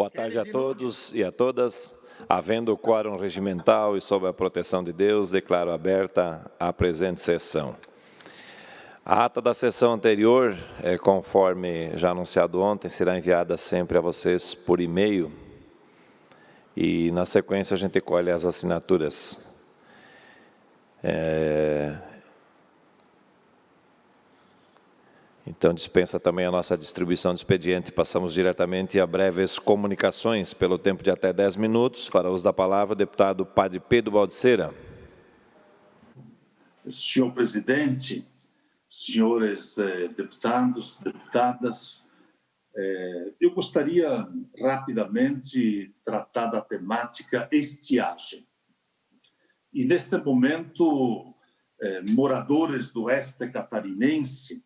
Boa tarde a todos e a todas. Havendo o quórum regimental e sob a proteção de Deus, declaro aberta a presente sessão. A ata da sessão anterior, conforme já anunciado ontem, será enviada sempre a vocês por e-mail e, na sequência, a gente colhe as assinaturas. Então, dispensa também a nossa distribuição de expediente. Passamos diretamente a breves comunicações, pelo tempo de até 10 minutos. Fará uso da palavra o deputado Padre Pedro Baldiceira. Senhor presidente, senhores deputados, deputadas, eu gostaria rapidamente tratar da temática estiagem. E, neste momento, moradores do oeste catarinense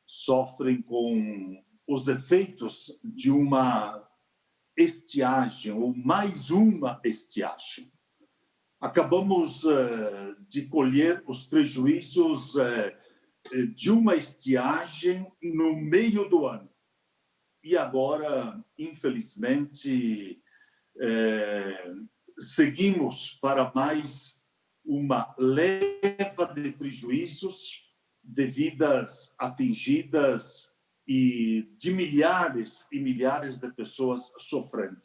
sofrem com os efeitos de uma estiagem, ou mais uma estiagem. Acabamos de colher os prejuízos de uma estiagem no meio do ano. E agora, infelizmente, seguimos para mais uma leva de prejuízos de vidas atingidas e de milhares e milhares de pessoas sofrendo.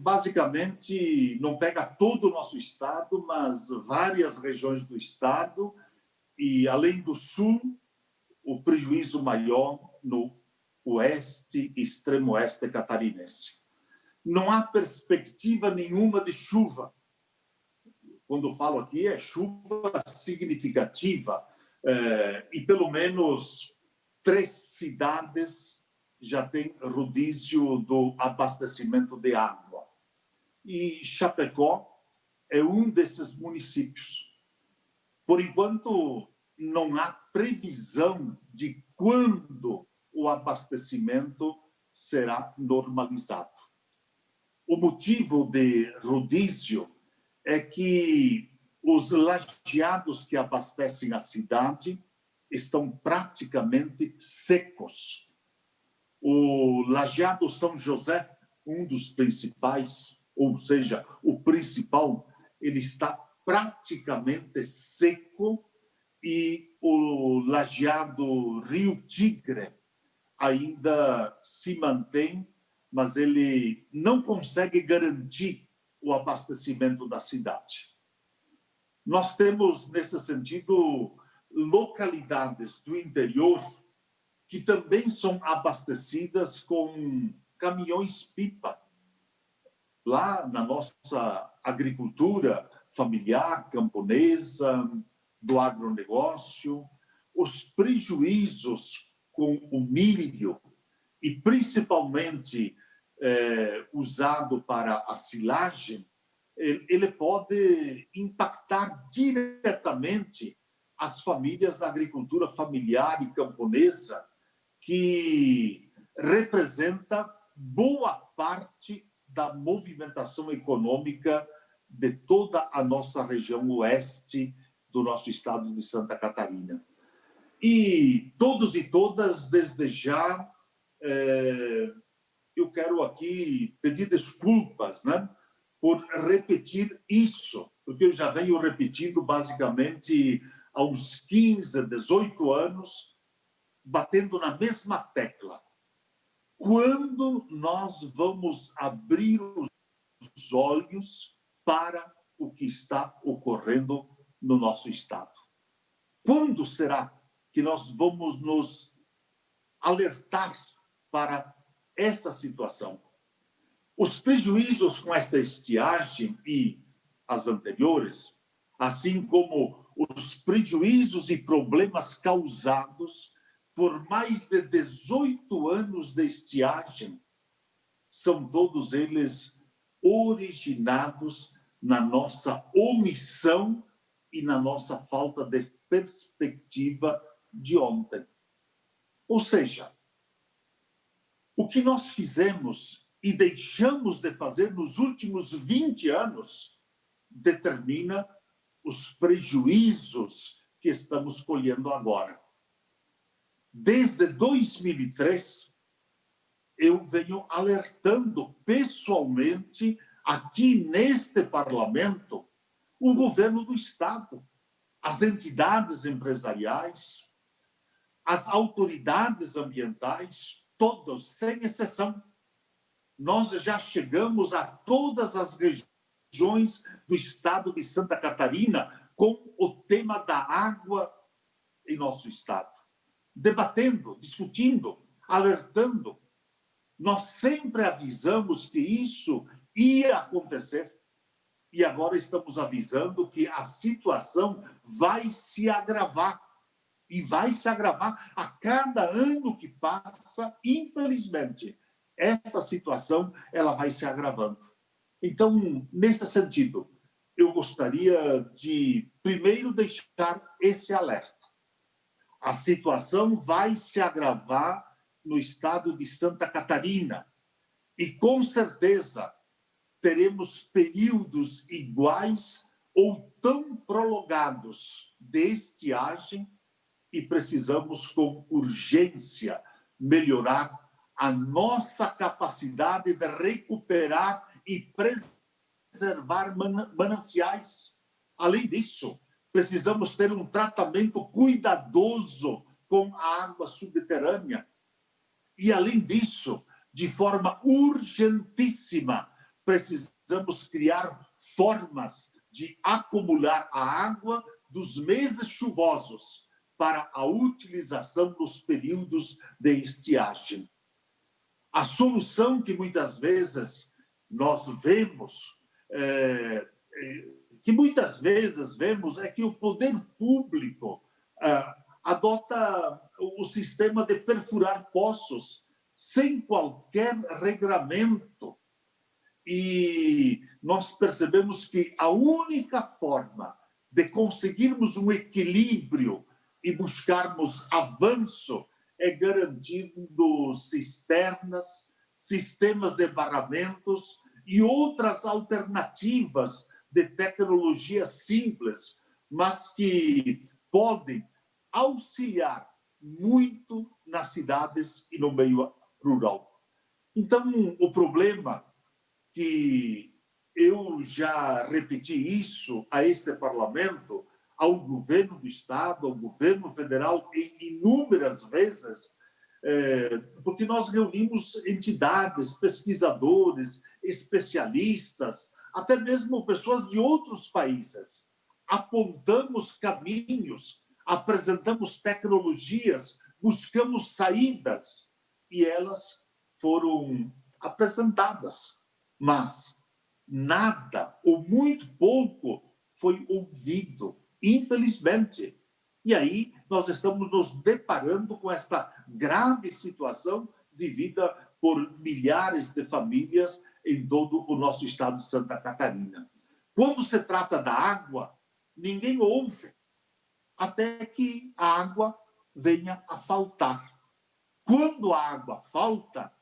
Basicamente, não pega todo o nosso estado, mas várias regiões do estado e, além do sul, o prejuízo maior no oeste, extremo oeste catarinense. Não há perspectiva nenhuma de chuva. Quando falo aqui, é chuva significativa. E pelo menos 3 cidades já têm rodízio do abastecimento de água. E Chapecó é um desses municípios. Por enquanto, não há previsão de quando o abastecimento será normalizado. O motivo de rodízio é que os lajeados que abastecem a cidade estão praticamente secos. O lajeado São José, um dos principais, ou seja, o principal, ele está praticamente seco, e o lajeado Rio Tigre ainda se mantém, mas ele não consegue garantir o abastecimento da cidade. Nós temos, nesse sentido, localidades do interior que também são abastecidas com caminhões-pipa. Lá na nossa agricultura familiar, camponesa, do agronegócio, os prejuízos com o milho, e principalmente usado para a silagem, ele pode impactar diretamente as famílias da agricultura familiar e camponesa, que representa boa parte da movimentação econômica de toda a nossa região oeste do nosso estado de Santa Catarina. E todos e todas, desde já, eu quero aqui pedir desculpas, né, por repetir isso, porque eu já venho repetindo basicamente há uns 15, 18 anos, batendo na mesma tecla. Quando nós vamos abrir os olhos para o que está ocorrendo no nosso estado? Quando será que nós vamos nos alertar para essa situação? Os prejuízos com esta estiagem e as anteriores, assim como os prejuízos e problemas causados por mais de 18 anos de estiagem, são todos eles originados na nossa omissão e na nossa falta de perspectiva de ontem. Ou seja, o que nós fizemos e deixamos de fazer nos últimos 20 anos determina os prejuízos que estamos colhendo agora. Desde 2003, eu venho alertando pessoalmente, aqui neste parlamento, o governo do Estado, as entidades empresariais, as autoridades ambientais, todos, sem exceção. Nós já chegamos a todas as regiões do estado de Santa Catarina com o tema da água em nosso estado, debatendo, discutindo, alertando. Nós sempre avisamos que isso ia acontecer e agora estamos avisando que a situação vai se agravar. E vai se agravar a cada ano que passa, infelizmente. Essa situação ela vai se agravando. Então, nesse sentido, eu gostaria de, primeiro, deixar esse alerta. A situação vai se agravar no estado de Santa Catarina e, com certeza, teremos períodos iguais ou tão prolongados de estiagem e precisamos, com urgência, melhorar a nossa capacidade de recuperar e preservar mananciais. Além disso, precisamos ter um tratamento cuidadoso com a água subterrânea. E, além disso, de forma urgentíssima, precisamos criar formas de acumular a água dos meses chuvosos para a utilização nos períodos de estiagem. A solução que muitas vezes nós vemos, é que o poder público adota o sistema de perfurar poços sem qualquer regramento. E nós percebemos que a única forma de conseguirmos um equilíbrio e buscarmos avanço é garantindo cisternas, sistemas de barramentos e outras alternativas de tecnologia simples, mas que podem auxiliar muito nas cidades e no meio rural. Então, o problema que eu já repeti isso a este parlamento, ao governo do Estado, ao governo federal, em inúmeras vezes, porque nós reunimos entidades, pesquisadores, especialistas, até mesmo pessoas de outros países. Apontamos caminhos, apresentamos tecnologias, buscamos saídas, e elas foram apresentadas. Mas nada, ou muito pouco, foi ouvido, infelizmente. E aí nós estamos nos deparando com esta grave situação vivida por milhares de famílias em todo o nosso estado de Santa Catarina. Quando se trata da água, ninguém ouve, até que a água venha a faltar. Quando a água falta,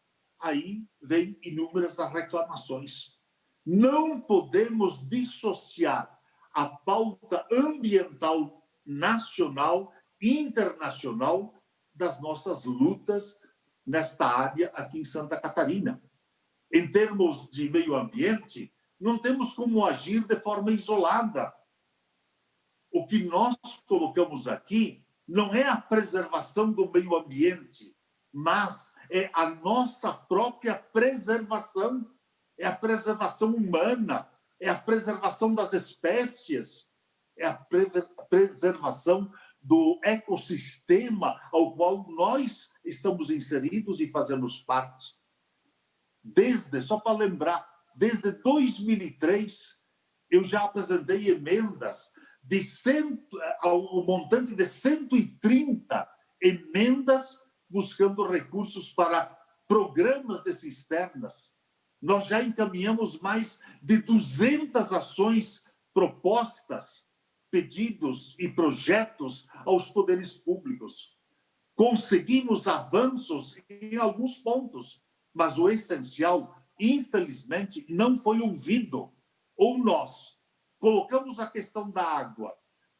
aí vem inúmeras reclamações. Não podemos dissociar a pauta ambiental nacional e internacional das nossas lutas nesta área aqui em Santa Catarina. Em termos de meio ambiente, não temos como agir de forma isolada. O que nós colocamos aqui não é a preservação do meio ambiente, mas é a nossa própria preservação, é a preservação humana, é a preservação das espécies, é a preservação do ecossistema ao qual nós estamos inseridos e fazemos parte. Só para lembrar, desde 2003, eu já apresentei emendas ao montante de 130 emendas buscando recursos para programas de cisternas. Nós já encaminhamos mais de 200 ações propostas, pedidos e projetos aos poderes públicos. Conseguimos avanços em alguns pontos, mas o essencial, infelizmente, não foi ouvido. Ou nós colocamos a questão da água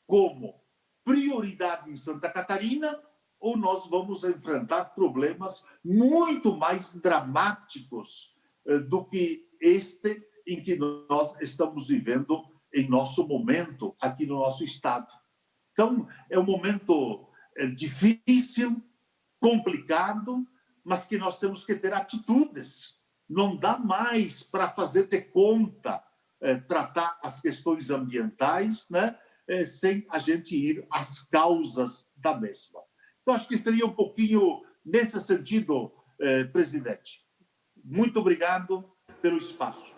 como prioridade em Santa Catarina ou nós vamos enfrentar problemas muito mais dramáticos do que este em que nós estamos vivendo em nosso momento aqui no nosso estado. Então, é um momento difícil, complicado, mas que nós temos que ter atitudes. Não dá mais para fazer de conta, tratar as questões ambientais, né, sem a gente ir às causas da mesma. Então, acho que seria um pouquinho nesse sentido, presidente. Muito obrigado pelo espaço.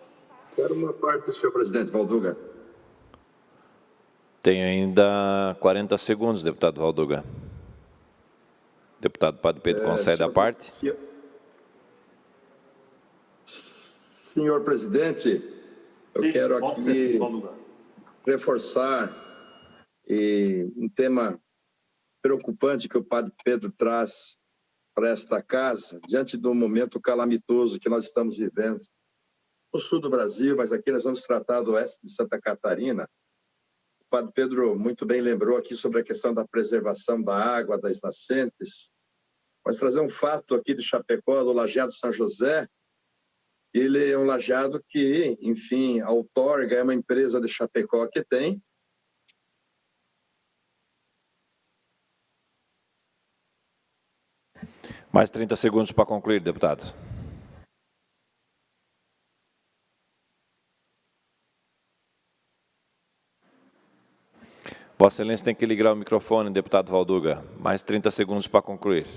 Quero uma parte, senhor presidente Valduga. Tem ainda 40 segundos, deputado Valduga. Deputado Padre Pedro, concede a parte? Senhor presidente, eu quero aqui reforçar um tema preocupante que o Padre Pedro traz para esta casa, diante do momento calamitoso que nós estamos vivendo no sul do Brasil, mas aqui nós vamos tratar do oeste de Santa Catarina. O Padre Pedro muito bem lembrou aqui sobre a questão da preservação da água, das nascentes. Mas trazer um fato aqui de Chapecó, do Lajeado São José. Ele é um lajeado que, enfim, a outorga é uma empresa de Chapecó que tem. Mais 30 segundos para concluir, deputado. Vossa Excelência tem que ligar o microfone, deputado Valduga. Mais 30 segundos para concluir.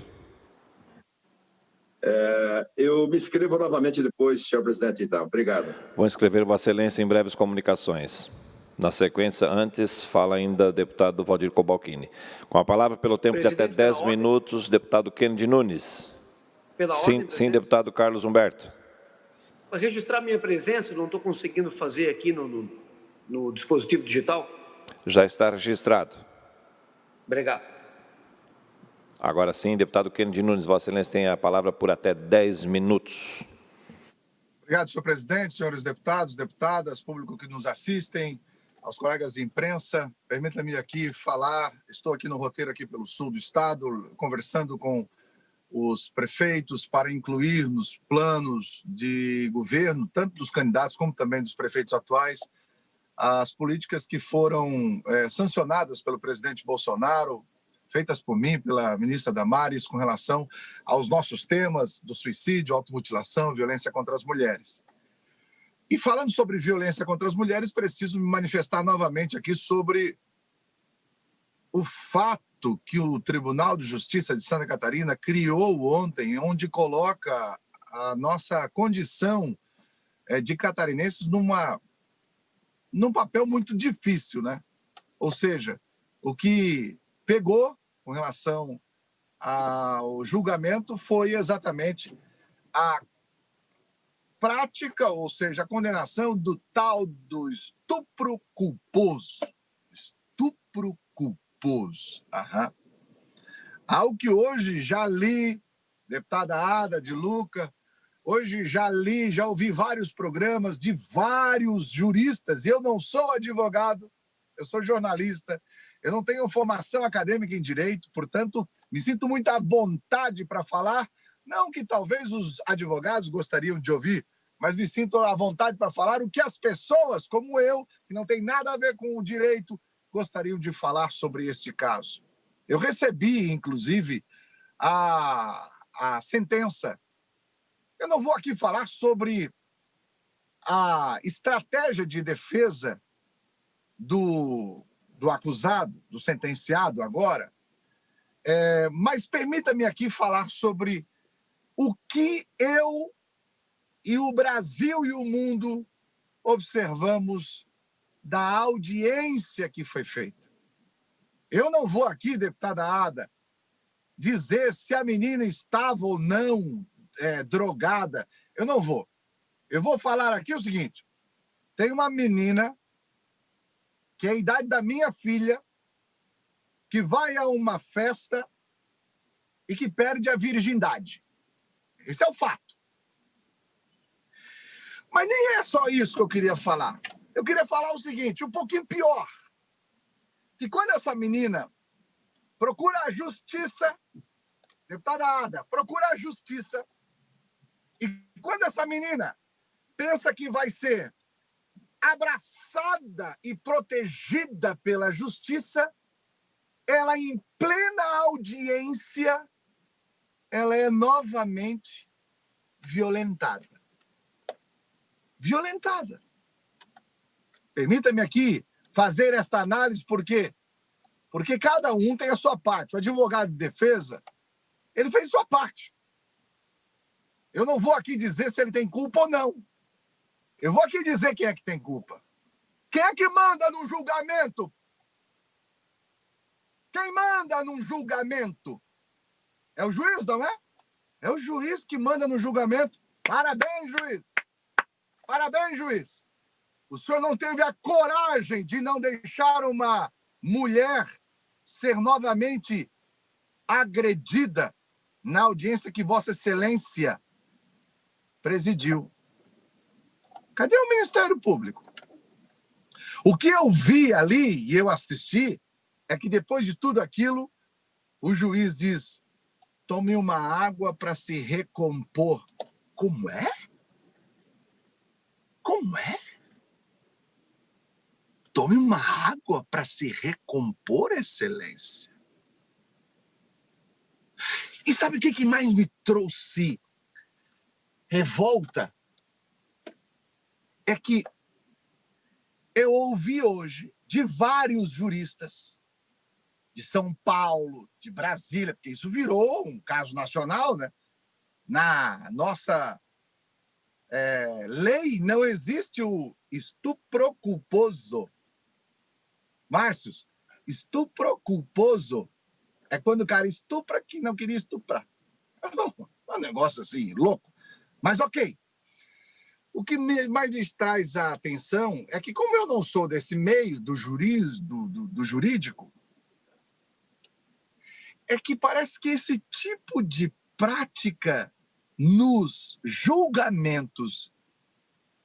Eu me inscrevo novamente depois, senhor presidente, então. Obrigado. Vou inscrever Vossa Excelência em breves comunicações. Na sequência, antes, fala ainda o deputado Valdir Cobalcini. Com a palavra, pelo tempo de até 10 minutos, deputado Kennedy Nunes. Sim, deputado Carlos Humberto. Para registrar minha presença, não estou conseguindo fazer aqui no dispositivo digital. Já está registrado. Obrigado. Agora sim, deputado Kennedy Nunes, Vossa Excelência tem a palavra por até 10 minutos. Obrigado, senhor presidente, senhores deputados, deputadas, público que nos assistem, aos colegas de imprensa. Permita-me aqui falar, estou aqui no roteiro aqui pelo sul do estado, conversando com os prefeitos para incluir nos planos de governo, tanto dos candidatos como também dos prefeitos atuais, as políticas que foram sancionadas pelo presidente Bolsonaro, feitas por mim, pela ministra Damares, com relação aos nossos temas do suicídio, automutilação, violência contra as mulheres. E falando sobre violência contra as mulheres, preciso me manifestar novamente aqui sobre o fato que o Tribunal de Justiça de Santa Catarina criou ontem, onde coloca a nossa condição de catarinenses num papel muito difícil, né? Ou seja, o que pegou com relação ao julgamento foi exatamente a prática, ou seja, a condenação do tal do estupro culposo. Estupro culposo. Algo que hoje já li, deputada Ada de Luca, hoje já li, já ouvi vários programas de vários juristas. Eu não sou advogado, eu sou jornalista, eu não tenho formação acadêmica em direito, portanto, me sinto muito à vontade para falar, não que talvez os advogados gostariam de ouvir, mas me sinto à vontade para falar o que as pessoas como eu, que não tem nada a ver com o direito, gostariam de falar sobre este caso. Eu recebi, inclusive, a sentença. Eu não vou aqui falar sobre a estratégia de defesa do acusado, do sentenciado agora, mas permita-me aqui falar sobre o que eu e o Brasil e o mundo observamos da audiência que foi feita. Eu não vou aqui, deputada Ada, dizer se a menina estava ou não drogada. Eu não vou. Eu vou falar aqui o seguinte: tem uma menina que é a idade da minha filha, que vai a uma festa e que perde a virgindade. Esse é o fato. Mas nem é só isso que eu queria falar. Eu queria falar o seguinte, um pouquinho pior. Que quando essa menina procura a justiça, deputada Ada, procura a justiça, e quando essa menina pensa que vai ser abraçada e protegida pela justiça, ela, em plena audiência, ela é novamente violentada. Violentada. Permita-me aqui fazer esta análise, por quê? Porque cada um tem a sua parte. O advogado de defesa, ele fez sua parte. Eu não vou aqui dizer se ele tem culpa ou não. Eu vou aqui dizer quem é que tem culpa. Quem é que manda num julgamento? Quem manda num julgamento? É o juiz, não é? É o juiz que manda no julgamento. Parabéns, juiz! Parabéns, juiz! O senhor não teve a coragem de não deixar uma mulher ser novamente agredida na audiência que Vossa Excelência presidiu. Cadê o Ministério Público? O que eu vi ali, e eu assisti, é que depois de tudo aquilo, o juiz diz: tome uma água para se recompor. Como é? Como é? Tome uma água para se recompor, Excelência. E sabe o que mais me trouxe revolta? É que eu ouvi hoje de vários juristas de São Paulo, de Brasília, porque isso virou um caso nacional, né? Na nossa lei não existe o estupro culposo. Márcios, estupro culposo é quando o cara estupra que não queria estuprar. Um negócio assim, louco. Mas ok. O que mais me traz a atenção é que, como eu não sou desse meio do jurídico, é que parece que esse tipo de prática nos julgamentos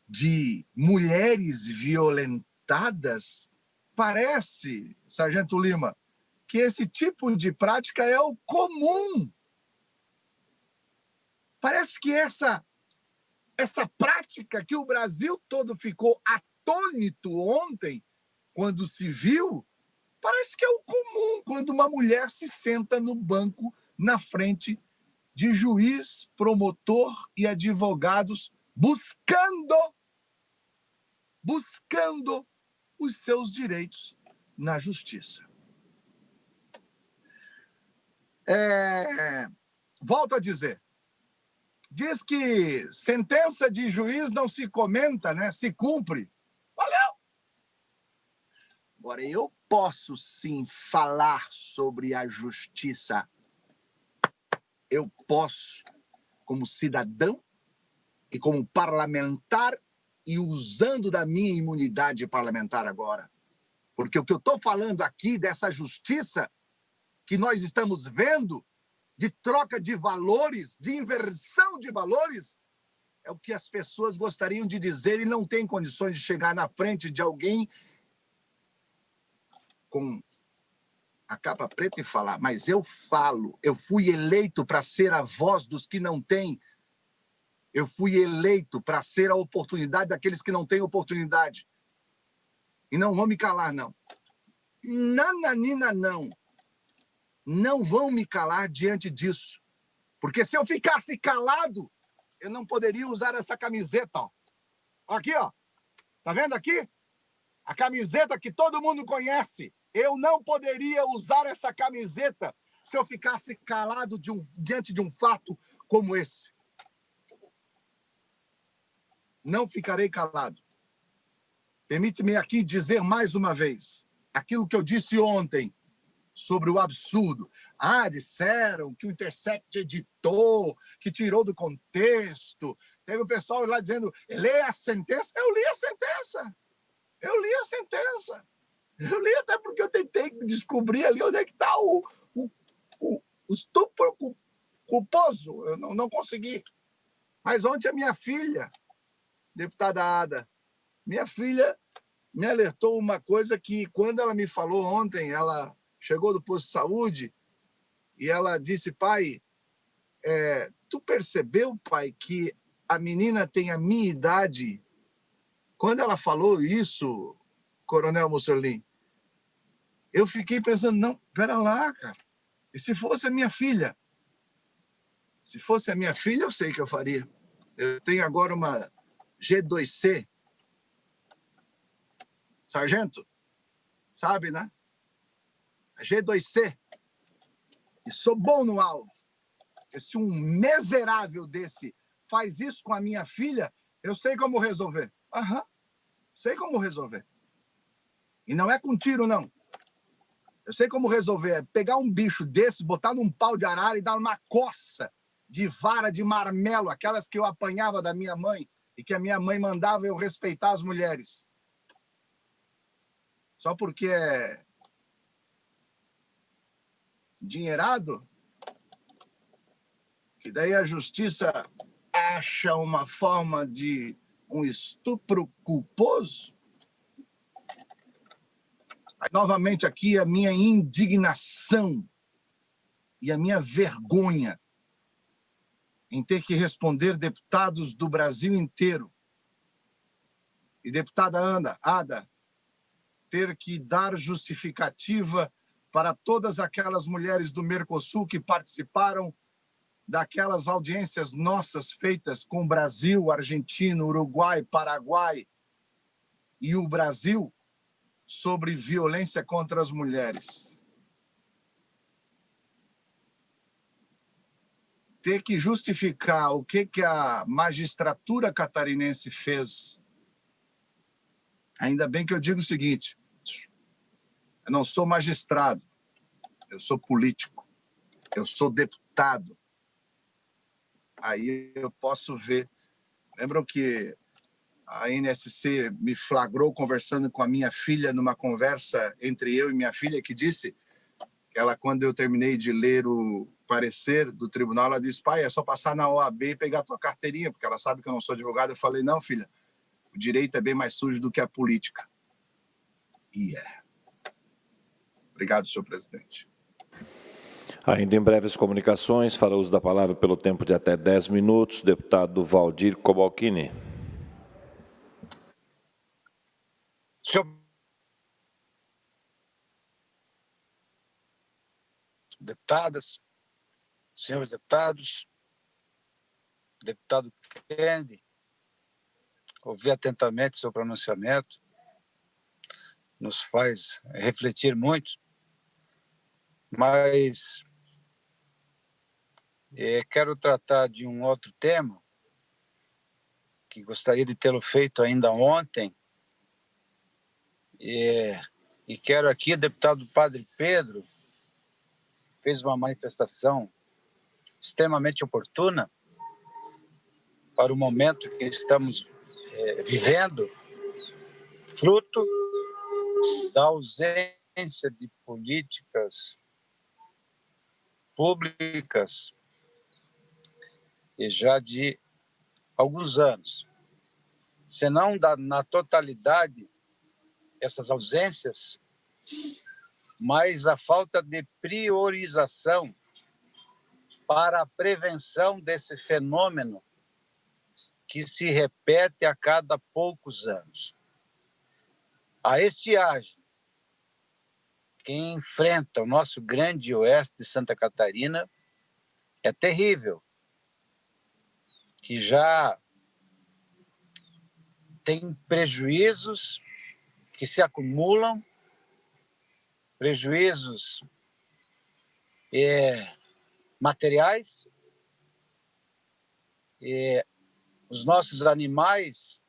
de mulheres violentadas, parece, Sargento Lima, que esse tipo de prática é o comum. Parece que essa prática que o Brasil todo ficou atônito ontem, quando se viu, parece que é o comum quando uma mulher se senta no banco na frente de juiz, promotor e advogados buscando os seus direitos na justiça. Volto a dizer, diz que sentença de juiz não se comenta, né? Se cumpre. Valeu! Agora, eu posso sim falar sobre a justiça. Eu posso, como cidadão e como parlamentar, e usando da minha imunidade parlamentar agora. Porque o que eu estou falando aqui dessa justiça que nós estamos vendo, de troca de valores, de inversão de valores, é o que as pessoas gostariam de dizer e não têm condições de chegar na frente de alguém com a capa preta e falar: mas eu falo, eu fui eleito para ser a voz dos que não têm, eu fui eleito para ser a oportunidade daqueles que não têm oportunidade. E não vão me calar, não. Nananina, não. Não vão me calar diante disso. Porque se eu ficasse calado, eu não poderia usar essa camiseta, ó. Aqui, ó. Tá vendo aqui? A camiseta que todo mundo conhece. Eu não poderia usar essa camiseta se eu ficasse calado diante de um fato como esse. Não ficarei calado. Permite-me aqui dizer mais uma vez aquilo que eu disse ontem sobre o absurdo. Disseram que o Intercept editou, que tirou do contexto. Teve um pessoal lá dizendo: leia a sentença. Eu li a sentença. Eu li a sentença. Eu li até porque eu tentei descobrir ali onde é que está o estupro culposo. Eu não consegui. Mas ontem a minha filha, deputada Ada, minha filha me alertou uma coisa que, quando ela me falou ontem, ela chegou do posto de saúde e ela disse, pai, tu percebeu, pai, que a menina tem a minha idade? Quando ela falou isso, Coronel Mussolini, eu fiquei pensando, não, pera lá, cara. E se fosse a minha filha? Se fosse a minha filha, eu sei que eu faria. Eu tenho agora uma G2C. Sargento, sabe, né? A G2C. E sou bom no alvo. E se um miserável desse faz isso com a minha filha, eu sei como resolver. Aham, sei como resolver. E não é com tiro, não. Eu sei como resolver. É pegar um bicho desse, botar num pau de arara e dar uma coça de vara de marmelo, aquelas que eu apanhava da minha mãe e que a minha mãe mandava eu respeitar as mulheres. Só porque é endinheirado, que daí a justiça acha uma forma de um estupro culposo. Aí, novamente aqui a minha indignação e a minha vergonha em ter que responder deputados do Brasil inteiro. E deputada Ada, ter que dar justificativa para todas aquelas mulheres do Mercosul que participaram daquelas audiências nossas feitas com Brasil, Argentina, Uruguai, Paraguai e o Brasil sobre violência contra as mulheres. Ter que justificar o que a magistratura catarinense fez. Ainda bem que eu digo o seguinte, eu não sou magistrado, eu sou político, eu sou deputado. Aí eu posso ver. Lembram que a NSC me flagrou conversando com a minha filha numa conversa entre eu e minha filha, que disse que ela, quando eu terminei de ler o parecer do tribunal, ela disse, pai, é só passar na OAB e pegar a tua carteirinha, porque ela sabe que eu não sou advogado. Eu falei, não, filha, o direito é bem mais sujo do que a política. E é. Obrigado, senhor presidente. Ainda em breves comunicações, fará uso da palavra pelo tempo de até 10 minutos, deputado Valdir Cobalcini. Senhor deputadas, senhores deputados, deputado Kennedy, ouvi atentamente seu pronunciamento, nos faz refletir muito, mas quero tratar de um outro tema que gostaria de tê-lo feito ainda ontem, e quero aqui, deputado Padre Pedro, fez uma manifestação extremamente oportuna para o momento que estamos vivendo, fruto da ausência de políticas públicas e já de alguns anos. Se não na totalidade essas ausências, mas a falta de priorização para a prevenção desse fenômeno que se repete a cada poucos anos. A estiagem que enfrenta o nosso grande oeste de Santa Catarina é terrível, que já tem prejuízos que se acumulam, prejuízos materiais, os nossos animais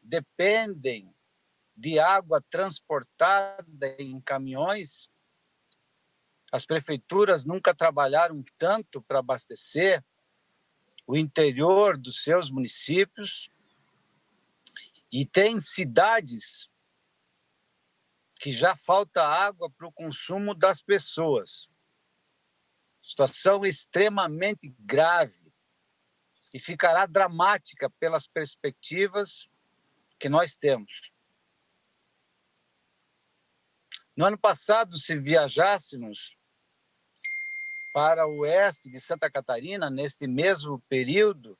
dependem de água transportada em caminhões. As prefeituras nunca trabalharam tanto para abastecer o interior dos seus municípios, e tem cidades que já falta água para o consumo das pessoas. Situação extremamente grave e ficará dramática pelas perspectivas que nós temos. No ano passado, se viajássemos para o oeste de Santa Catarina, neste mesmo período,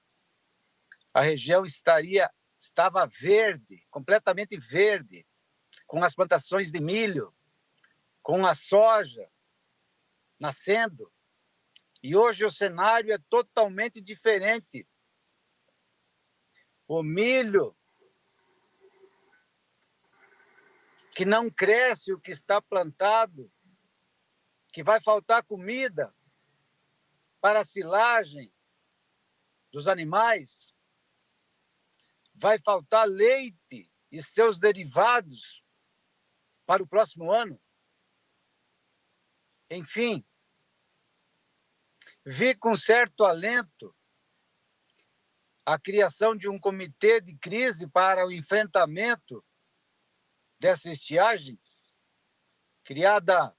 a região estava verde, completamente verde, com as plantações de milho, com a soja nascendo. E hoje o cenário é totalmente diferente. O milho, que não cresce o que está plantado, que vai faltar comida para a silagem dos animais, vai faltar leite e seus derivados para o próximo ano. Enfim, vi com certo alento a criação de um comitê de crise para o enfrentamento dessa estiagem, criada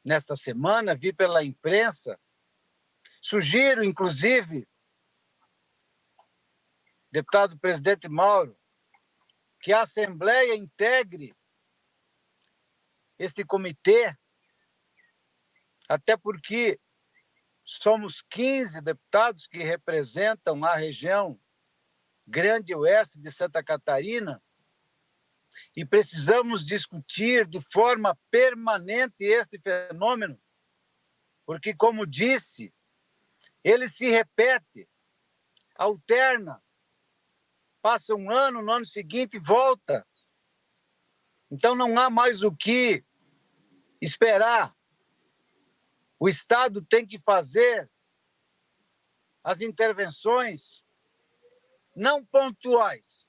nesta semana, vi pela imprensa. Sugiro, inclusive, deputado presidente Mauro, que a Assembleia integre este comitê, até porque somos 15 deputados que representam a região Grande Oeste de Santa Catarina e precisamos discutir de forma permanente este fenômeno, porque, como disse, ele se repete, alterna, passa um ano, no ano seguinte volta. Então não há mais o que esperar. O Estado tem que fazer as intervenções não pontuais,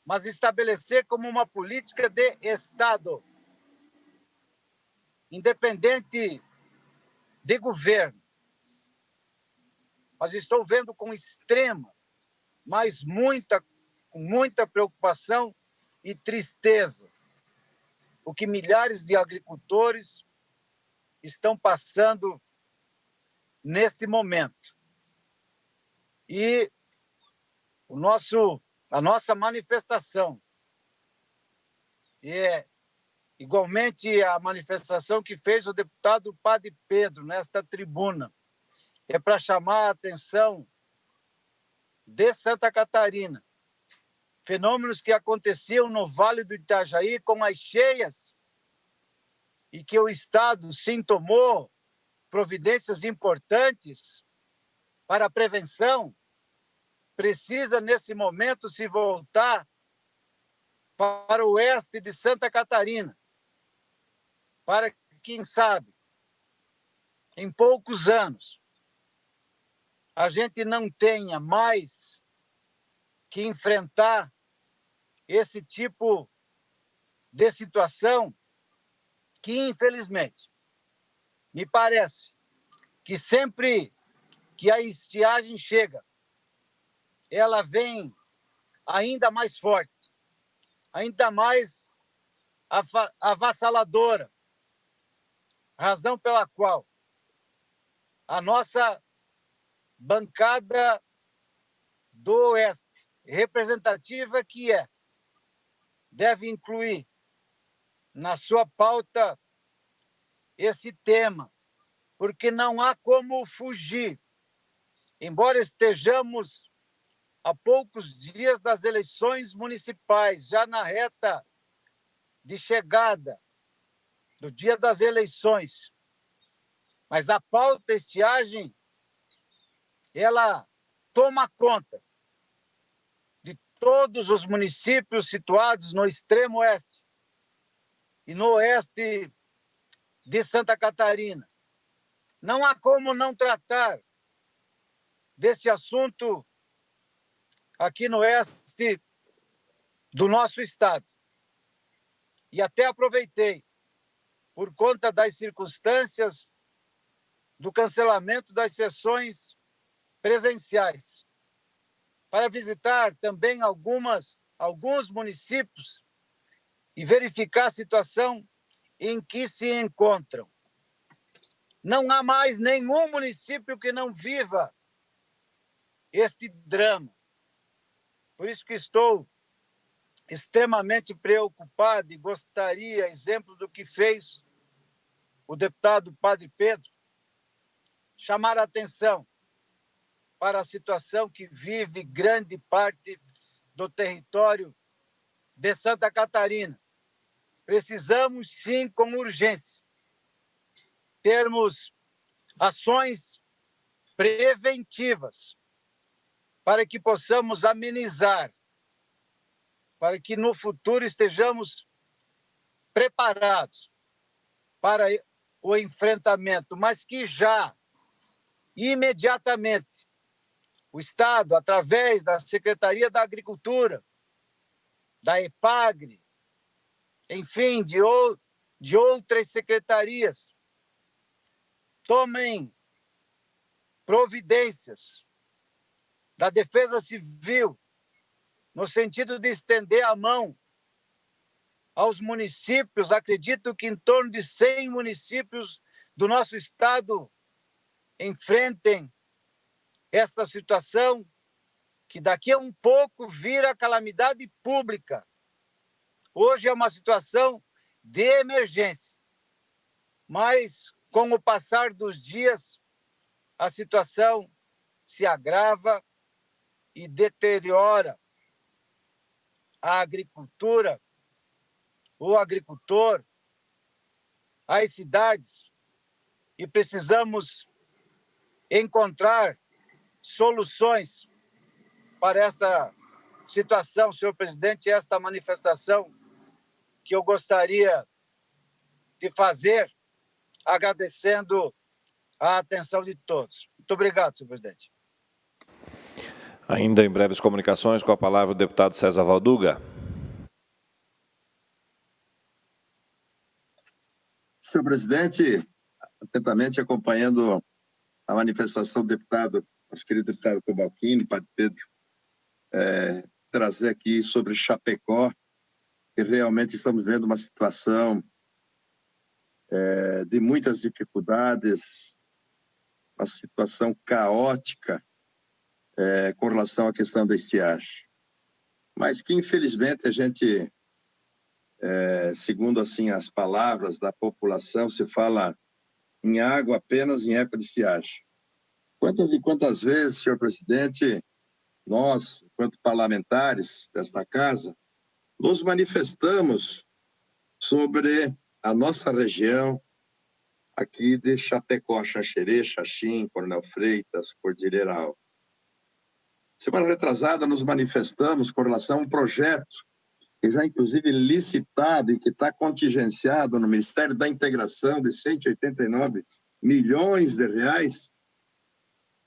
mas estabelecer como uma política de Estado, independente de governo. Mas estou vendo com extrema, mas com muita preocupação e tristeza o que milhares de agricultores estão passando neste momento. E a nossa manifestação é igualmente a manifestação que fez o deputado Padre Pedro nesta tribuna, é para chamar a atenção de Santa Catarina. Fenômenos que aconteciam no Vale do Itajaí com as cheias e que o Estado sim tomou providências importantes para a prevenção, precisa, nesse momento, se voltar para o oeste de Santa Catarina, para que, quem sabe, em poucos anos, a gente não tenha mais que enfrentar esse tipo de situação que, infelizmente, me parece que sempre que a estiagem chega, ela vem ainda mais forte, ainda mais avassaladora, razão pela qual a nossa bancada do Oeste, representativa que deve incluir na sua pauta esse tema, porque não há como fugir. Embora estejamos a poucos dias das eleições municipais, já na reta de chegada do dia das eleições, mas a pauta estiagem, ela toma conta de todos os municípios situados no extremo oeste e no oeste de Santa Catarina. Não há como não tratar desse assunto aqui no oeste do nosso estado. E até aproveitei, por conta das circunstâncias do cancelamento das sessões presenciais, para visitar também alguns municípios e verificar a situação em que se encontram. Não há mais nenhum município que não viva este drama. Por isso que estou extremamente preocupado e gostaria, exemplo do que fez o deputado Padre Pedro, chamar a atenção para a situação que vive grande parte do território de Santa Catarina. Precisamos, sim, com urgência, termos ações preventivas para que possamos amenizar, para que no futuro estejamos preparados para o enfrentamento, mas que já, imediatamente, o Estado, através da Secretaria da Agricultura, da EPAGRE, enfim, de outras secretarias, tomem providências da Defesa Civil, no sentido de estender a mão aos municípios. Acredito que em torno de 100 municípios do nosso estado enfrentem esta situação, que daqui a um pouco vira calamidade pública. Hoje é uma situação de emergência, mas com o passar dos dias, a situação se agrava e deteriora a agricultura, o agricultor, as cidades, e precisamos encontrar soluções para esta situação, senhor presidente, esta manifestação que eu gostaria de fazer, agradecendo a atenção de todos. Muito obrigado, senhor presidente. Ainda em breves comunicações, com a palavra o deputado César Valduga. Senhor presidente, atentamente acompanhando a manifestação do deputado, nosso querido deputado Cobalcini, Padre Pedro, trazer aqui sobre Chapecó, que realmente estamos vendo uma situação de muitas dificuldades, uma situação caótica com relação à questão da estiagem. Mas que, infelizmente, a gente, segundo assim as palavras da população, se fala em água apenas em época de estiagem. Quantas e quantas vezes, senhor presidente, nós, enquanto parlamentares desta casa, nos manifestamos sobre a nossa região aqui de Chapecó, Xanxerê, Xaxim, Coronel Freitas, Cordilheira Alta. Semana retrasada nos manifestamos com relação a um projeto que já inclusive licitado e que está contingenciado no Ministério da Integração de 189 milhões de reais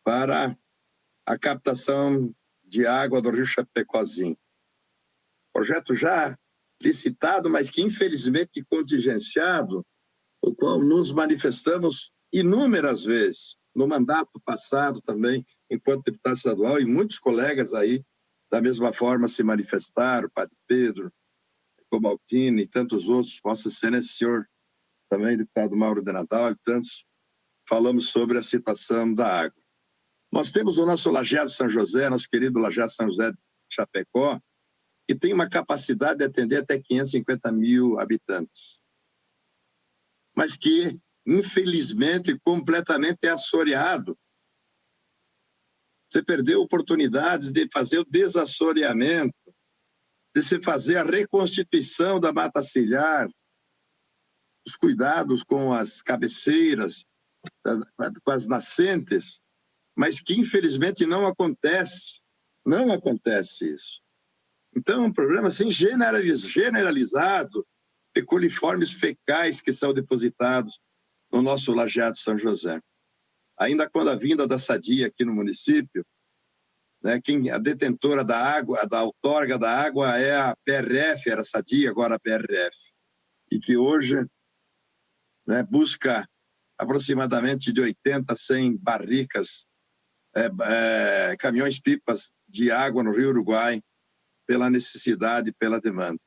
para a captação de água do Rio Chapecózinho. Projeto já licitado, mas que infelizmente contingenciado, o qual nos manifestamos inúmeras vezes, no mandato passado também, enquanto deputado estadual, e muitos colegas aí, da mesma forma, se manifestaram, Padre Pedro, Cobalcini e tantos outros, Vossa Excelência, senhor também, deputado Mauro de Nadal, e tantos, falamos sobre a situação da água. Nós temos o nosso Lajeado São José, nosso querido Lajeado São José de Chapecó, que tem uma capacidade de atender até 550 mil habitantes, mas que, infelizmente, completamente é assoreado. Você perdeu oportunidades de fazer o desassoreamento, de se fazer a reconstituição da mata ciliar, os cuidados com as cabeceiras, com as nascentes, mas que, infelizmente, não acontece. Não acontece isso. Então, é um problema assim, generalizado de coliformes fecais que são depositados no nosso Lajeado São José. Ainda quando a vinda da Sadia aqui no município, né, a detentora da água, da outorga da água é a PRF, era a Sadia, agora a PRF, e que hoje, né, busca aproximadamente de 80 a 100 barricas, caminhões-pipas de água no Rio Uruguai, pela necessidade, pela demanda.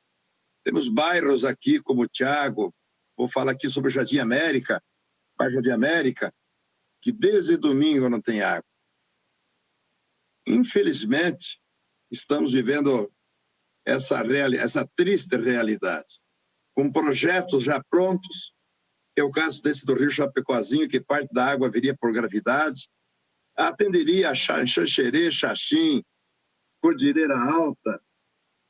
Temos bairros aqui como o Tiago, vou falar aqui sobre o Jardim América, bairro Jardim América, que desde domingo não tem água. Infelizmente, estamos vivendo essa triste realidade. Com projetos já prontos, que é o caso desse do Rio Chapecozinho, que parte da água viria por gravidade, atenderia a Xanxerê, Xaxim, Cordilheira Alta,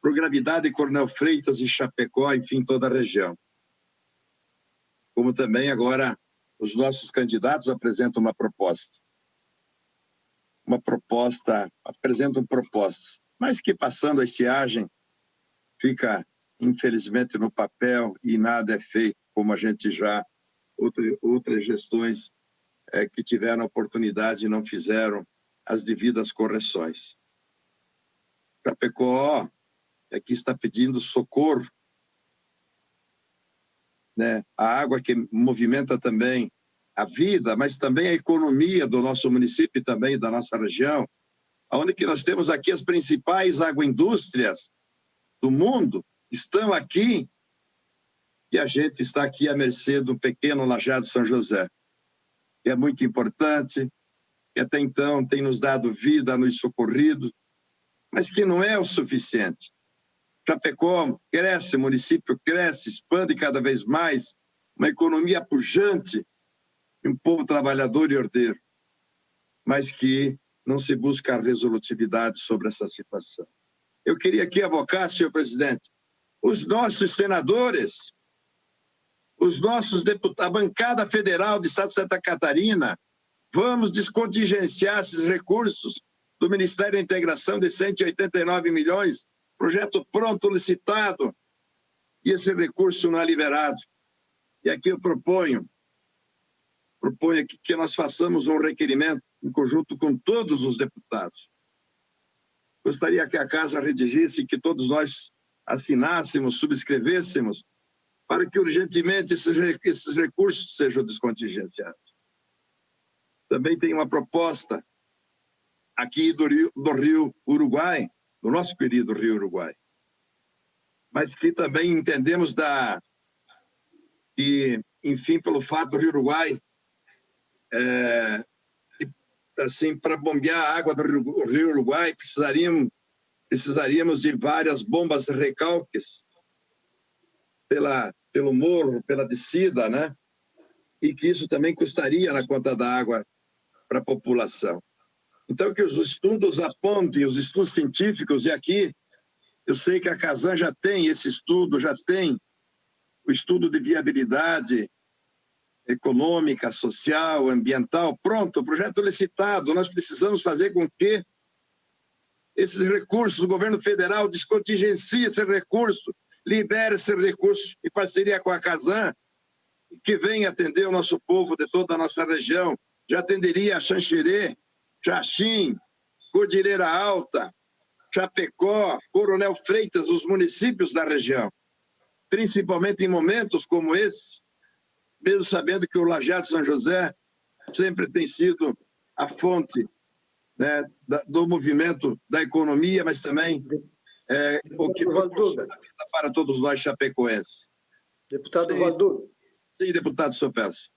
por gravidade Coronel Freitas e Chapecó, enfim, toda a região. Como também agora os nossos candidatos apresentam uma proposta. Apresentam propostas, mas que passando a estiagem fica, infelizmente, no papel e nada é feito, como a gente já, outras gestões que tiveram a oportunidade e não fizeram as devidas correções. Chapecó aqui está pedindo socorro, né? A água que movimenta também a vida, mas também a economia do nosso município e também da nossa região, onde que nós temos aqui as principais agroindústrias do mundo, estão aqui, e a gente está aqui à mercê do pequeno Lajeado São José, que é muito importante, que até então tem nos dado vida, nos socorrido, mas que não é o suficiente. Chapecó cresce, o município cresce, expande cada vez mais, uma economia pujante, um povo trabalhador e ordeiro, mas que não se busca resolutividade sobre essa situação. Eu queria aqui avocar, senhor presidente, os nossos senadores, os nossos deputados, a bancada federal do Estado de Santa Catarina, vamos descontingenciar esses recursos do Ministério da Integração de 189 milhões, projeto pronto, licitado, e esse recurso não é liberado. E aqui eu proponho aqui que nós façamos um requerimento em conjunto com todos os deputados. Gostaria que a Casa redigisse, que todos nós assinássemos, subscrevêssemos, para que urgentemente esses recursos sejam descontingenciados. Também tem uma proposta aqui do Rio Uruguai, do nosso querido Rio Uruguai, mas que também entendemos que, enfim, pelo fato do Rio Uruguai, assim, para bombear a água do Rio Uruguai, precisaríamos de várias bombas de recalques pelo morro, pela descida, né? E que isso também custaria na conta da água para a população. Então, que os estudos apontem, os estudos científicos, e aqui eu sei que a Casan já tem esse estudo, já tem o estudo de viabilidade econômica, social, ambiental, pronto, o projeto licitado. Nós precisamos fazer com que esses recursos, o governo federal descontingencie esse recurso, libere esse recurso em parceria com a Casan, que venha atender o nosso povo de toda a nossa região. Já atenderia a Xanxerê, Xaxim, Cordilheira Alta, Chapecó, Coronel Freitas, os municípios da região, principalmente em momentos como esse, mesmo sabendo que o Lajeado São José sempre tem sido a fonte, né, do movimento da economia, mas também o que proporciona a vida para todos nós chapecoenses. Deputado Valdur. Sim, deputado Sopelso.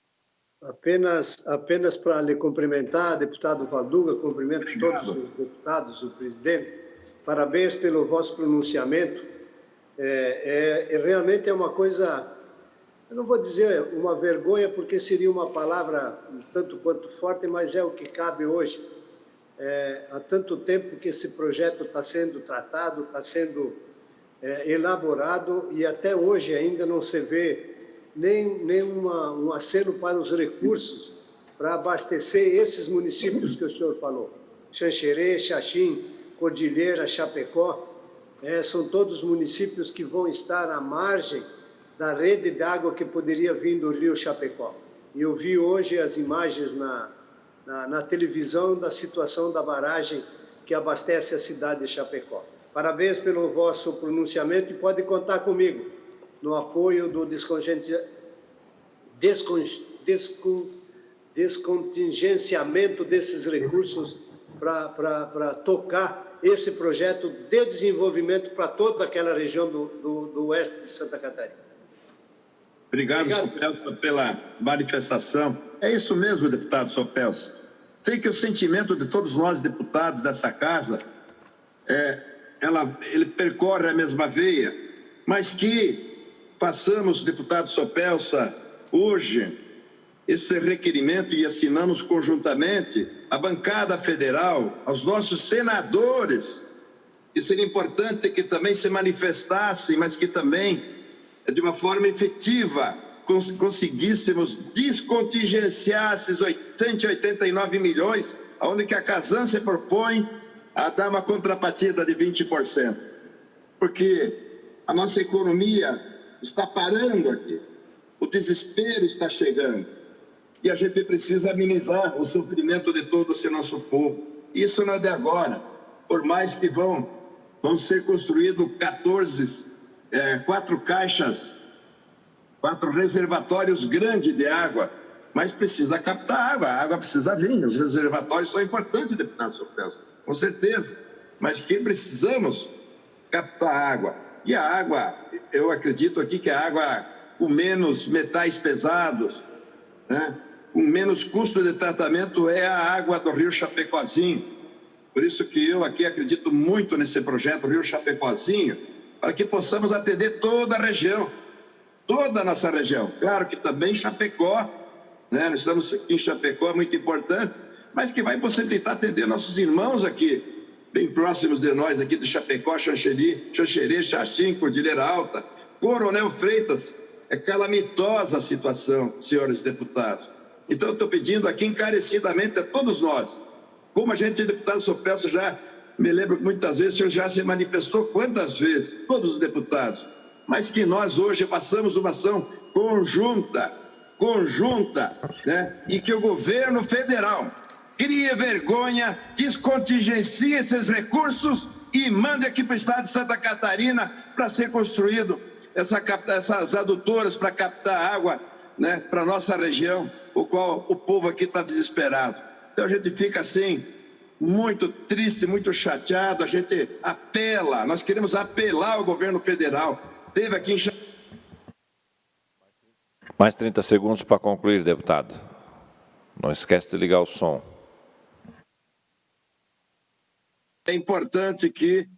Apenas para lhe cumprimentar, deputado Valduga, cumprimento Obrigado. todos os deputados, o presidente. Parabéns pelo vosso pronunciamento. Realmente é uma coisa, eu não vou dizer uma vergonha, porque seria uma palavra um tanto quanto forte, mas é o que cabe hoje. Há tanto tempo que esse projeto está sendo tratado, está sendo elaborado, e até hoje ainda não se vê nem um aceno para os recursos para abastecer esses municípios que o senhor falou. Xanxerê, Xaxim, Cordilheira, Chapecó, são todos municípios que vão estar à margem da rede de água que poderia vir do rio Chapecó. E eu vi hoje as imagens na televisão da situação da barragem que abastece a cidade de Chapecó. Parabéns pelo vosso pronunciamento e pode contar comigo no apoio do descontingenciamento desses recursos para tocar esse projeto de desenvolvimento para toda aquela região do oeste de Santa Catarina. Obrigado, Sopelso, pela manifestação. É isso mesmo, deputado Sopelso. Sei que o sentimento de todos nós, deputados dessa casa, ele percorre a mesma veia, mas que façamos, deputado Sopelsa, hoje, esse requerimento e assinamos conjuntamente a bancada federal, aos nossos senadores, que seria importante que também se manifestassem, mas que também, de uma forma efetiva, conseguíssemos descontingenciar esses 189 milhões, onde que a Casan se propõe a dar uma contrapartida de 20%. Porque a nossa economia está parando aqui, o desespero está chegando, e a gente precisa amenizar o sofrimento de todo esse nosso povo. Isso não é de agora, por mais que vão ser construídos 4 caixas, 4 reservatórios grandes de água, mas precisa captar água, a água precisa vir, os reservatórios são importantes, deputado Sopelsa, com certeza, mas que precisamos captar água. E a água, eu acredito aqui que a água com menos metais pesados, né, com menos custo de tratamento é a água do Rio Chapecozinho. Por isso que eu aqui acredito muito nesse projeto Rio Chapecozinho, para que possamos atender toda a região, toda a nossa região. Claro que também Chapecó, né? Nós estamos aqui em Chapecó, é muito importante, mas que vai possibilitar atender nossos irmãos aqui, bem próximos de nós, aqui de Chapecó, Xanxerê, Xaxim, Cordilheira Alta, Coronel Freitas. É calamitosa a situação, senhores deputados. Então, eu estou pedindo aqui encarecidamente a todos nós, como a gente, deputado Sopelsa, já me lembro que muitas vezes o senhor já se manifestou, quantas vezes, todos os deputados, mas que nós hoje passamos uma ação conjunta, né? E que o governo federal crie vergonha, descontingencie esses recursos e mande aqui para o estado de Santa Catarina para ser construído essas adutoras para captar água, né, para a nossa região, o qual o povo aqui está desesperado. Então a gente fica assim, muito triste, muito chateado, a gente apela, nós queremos apelar ao governo federal. Teve aqui em... Mais 30 segundos para concluir, deputado. Não esquece de ligar o som. É importante que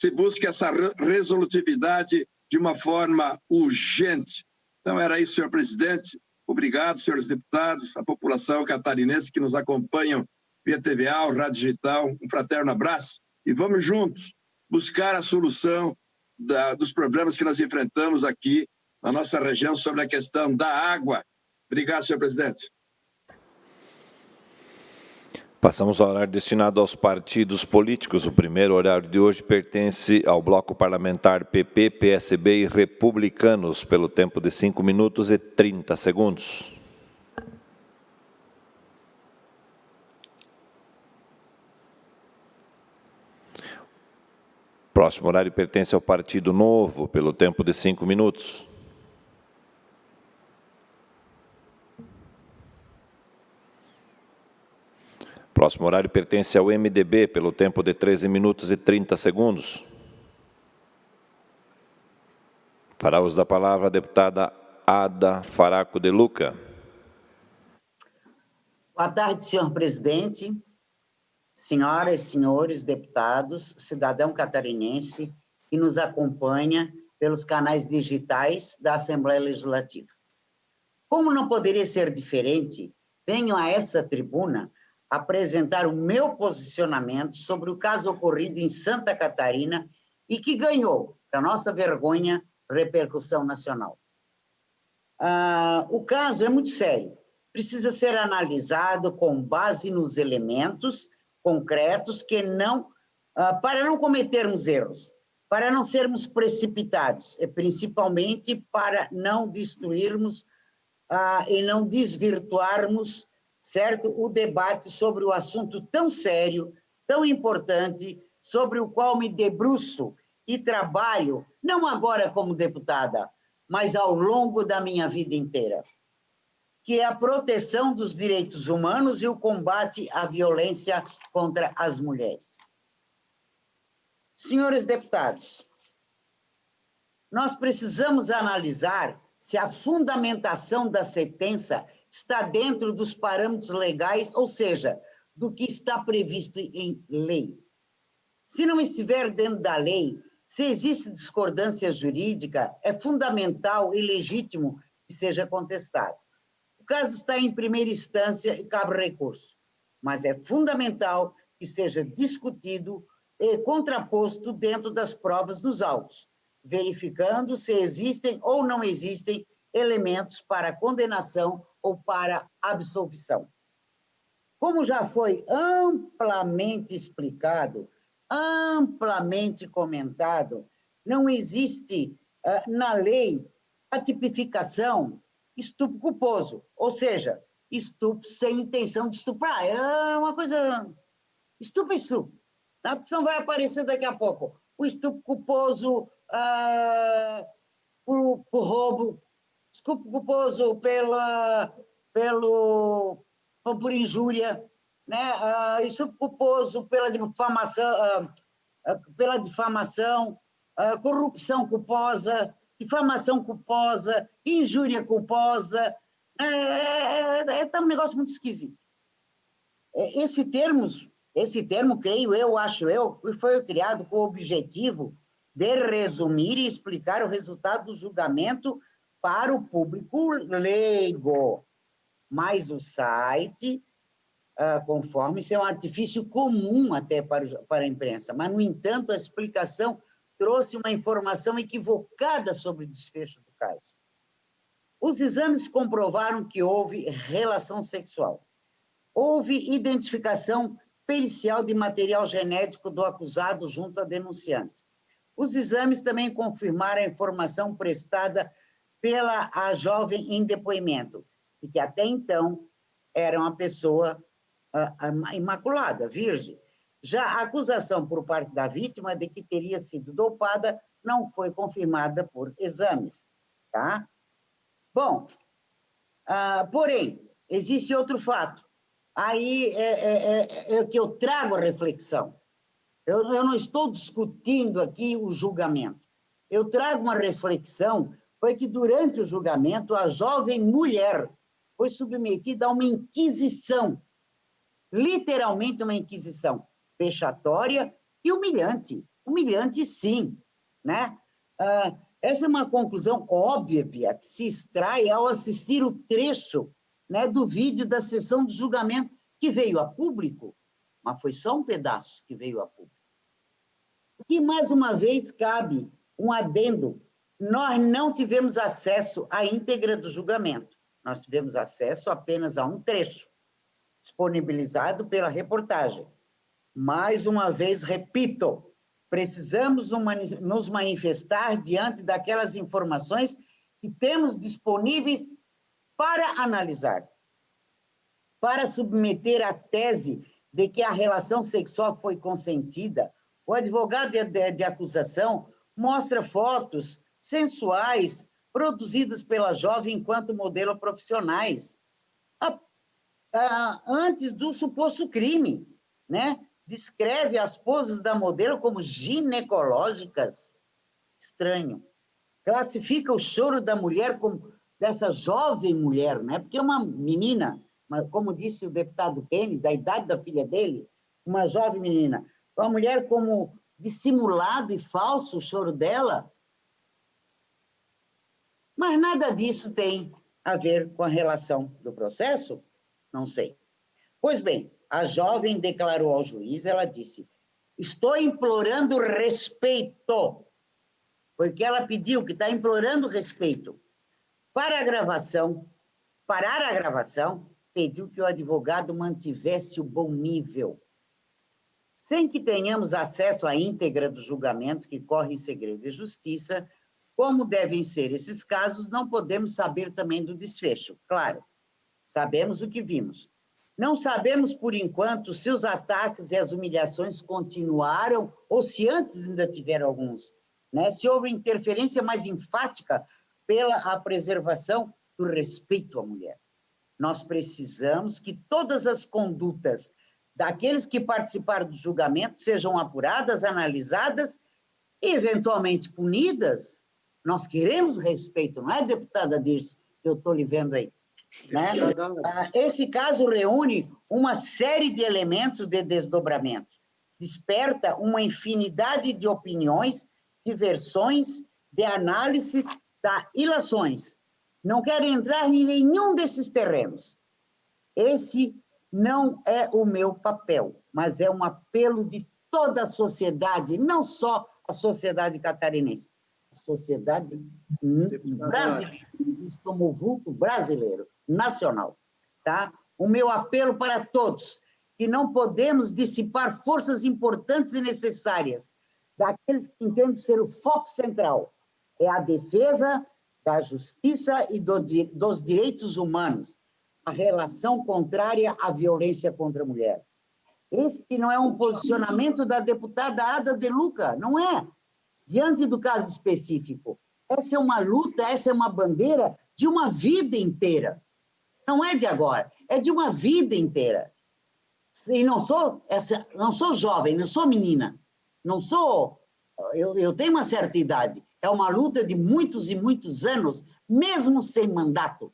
se busque essa resolutividade de uma forma urgente. Então era isso, senhor presidente. Obrigado, senhores deputados, a população catarinense que nos acompanham via TVA, Rádio Digital, um fraterno abraço e vamos juntos buscar a solução dos problemas que nós enfrentamos aqui na nossa região sobre a questão da água. Obrigado, senhor presidente. Passamos ao horário destinado aos partidos políticos. O primeiro horário de hoje pertence ao bloco parlamentar PP, PSB e Republicanos, pelo tempo de 5 minutos e 30 segundos. Próximo horário pertence ao Partido Novo, pelo tempo de 5 minutos. Próximo horário pertence ao MDB, pelo tempo de 13 minutos e 30 segundos. Fará uso da palavra a deputada Ada Faraco de Luca. Boa tarde, senhor presidente, senhoras e senhores deputados, cidadão catarinense que nos acompanha pelos canais digitais da Assembleia Legislativa. Como não poderia ser diferente, venho a essa tribuna apresentar o meu posicionamento sobre o caso ocorrido em Santa Catarina e que ganhou, para nossa vergonha, repercussão nacional. O caso é muito sério, precisa ser analisado com base nos elementos concretos que para não cometermos erros, para não sermos precipitados, e principalmente para não destruirmos e não desvirtuarmos, certo, o debate sobre o assunto tão sério, tão importante, sobre o qual me debruço e trabalho, não agora como deputada, mas ao longo da minha vida inteira, que é a proteção dos direitos humanos e o combate à violência contra as mulheres. Senhores deputados, nós precisamos analisar se a fundamentação da sentença está dentro dos parâmetros legais, ou seja, do que está previsto em lei. Se não estiver dentro da lei, se existe discordância jurídica, é fundamental e legítimo que seja contestado. O caso está em primeira instância e cabe recurso, mas é fundamental que seja discutido e contraposto dentro das provas dos autos, verificando se existem ou não existem elementos para condenação ou para absolvição. Como já foi amplamente explicado, amplamente comentado, não existe na lei a tipificação estupro culposo, ou seja, estupro sem intenção de estuprar. É uma coisa... Estupro é estupro. A opção vai aparecer daqui a pouco. O estupro culposo por roubo, estupro culposo por injúria, né? Estupro culposo pela difamação, corrupção culposa, difamação culposa, injúria culposa. Tá um negócio muito esquisito. Esse termo, creio eu, acho eu, foi criado com o objetivo de resumir e explicar o resultado do julgamento para o público leigo. Mas o site, conforme isso é um artifício comum até para a imprensa, mas, no entanto, a explicação trouxe uma informação equivocada sobre o desfecho do caso. Os exames comprovaram que houve relação sexual. Houve identificação pericial de material genético do acusado junto à denunciante. Os exames também confirmaram a informação prestada pela jovem em depoimento, e que até então era uma pessoa imaculada, virgem. Já a acusação por parte da vítima de que teria sido dopada não foi confirmada por exames, tá? Bom, porém, existe outro fato. Aí é que eu trago a reflexão. Eu não estou discutindo aqui o julgamento. Eu trago uma reflexão, foi que durante o julgamento a jovem mulher foi submetida a uma inquisição, literalmente uma inquisição vexatória e humilhante. Humilhante, sim, né? Essa é uma conclusão óbvia que se extrai ao assistir o trecho, né, do vídeo da sessão de julgamento que veio a público, mas foi só um pedaço que veio a público. E, mais uma vez, cabe um adendo. Nós não tivemos acesso à íntegra do julgamento. Nós tivemos acesso apenas a um trecho, disponibilizado pela reportagem. Mais uma vez, repito, precisamos nos manifestar diante daquelas informações que temos disponíveis para analisar, para submeter a tese de que a relação sexual foi consentida. O advogado de acusação mostra fotos sensuais produzidas pela jovem enquanto modelo profissionais, antes do suposto crime, né? Descreve as poses da modelo como ginecológicas. Estranho. Classifica o choro da mulher como dessa jovem mulher, né? Porque é uma menina, como disse o deputado Kenny, da idade da filha dele, uma jovem menina, uma mulher como dissimulado e falso o choro dela. Mas nada disso tem a ver com a relação do processo? Não sei. Pois bem, a jovem declarou ao juiz, ela disse, estou implorando respeito, porque ela pediu que está implorando respeito. Parar a gravação, pediu que o advogado mantivesse o bom nível. Sem que tenhamos acesso à íntegra do julgamento que corre em segredo de justiça, como devem ser esses casos, não podemos saber também do desfecho. Claro, sabemos o que vimos. Não sabemos, por enquanto, se os ataques e as humilhações continuaram ou se antes ainda tiveram alguns, né? Se houve interferência mais enfática pela preservação do respeito à mulher. Nós precisamos que todas as condutas daqueles que participaram do julgamento sejam apuradas, analisadas e, eventualmente, punidas. Nós queremos respeito, não é, deputada Dirce, que eu estou lhe vendo aí? Né? Esse caso reúne uma série de elementos de desdobramento. desperta uma infinidade de opiniões, de versões, de análises, de ilações. Não quero entrar em nenhum desses terrenos. Esse não é o meu papel, mas é um apelo de toda a sociedade, não só a sociedade catarinense, a sociedade brasileira, como vulto brasileiro, nacional. Tá? O meu apelo para todos, que não podemos dissipar forças importantes e necessárias daqueles que entendem ser o foco central, é a defesa da justiça e dos direitos humanos, a relação contrária à violência contra mulheres. Este não é um posicionamento da deputada Ada De Luca, não é? Diante do caso específico. Essa é uma luta, essa é uma bandeira de uma vida inteira. Não é de agora, é de uma vida inteira. E não sou jovem, não sou menina, não sou... Eu tenho uma certa idade. É uma luta de muitos e muitos anos, mesmo sem mandato.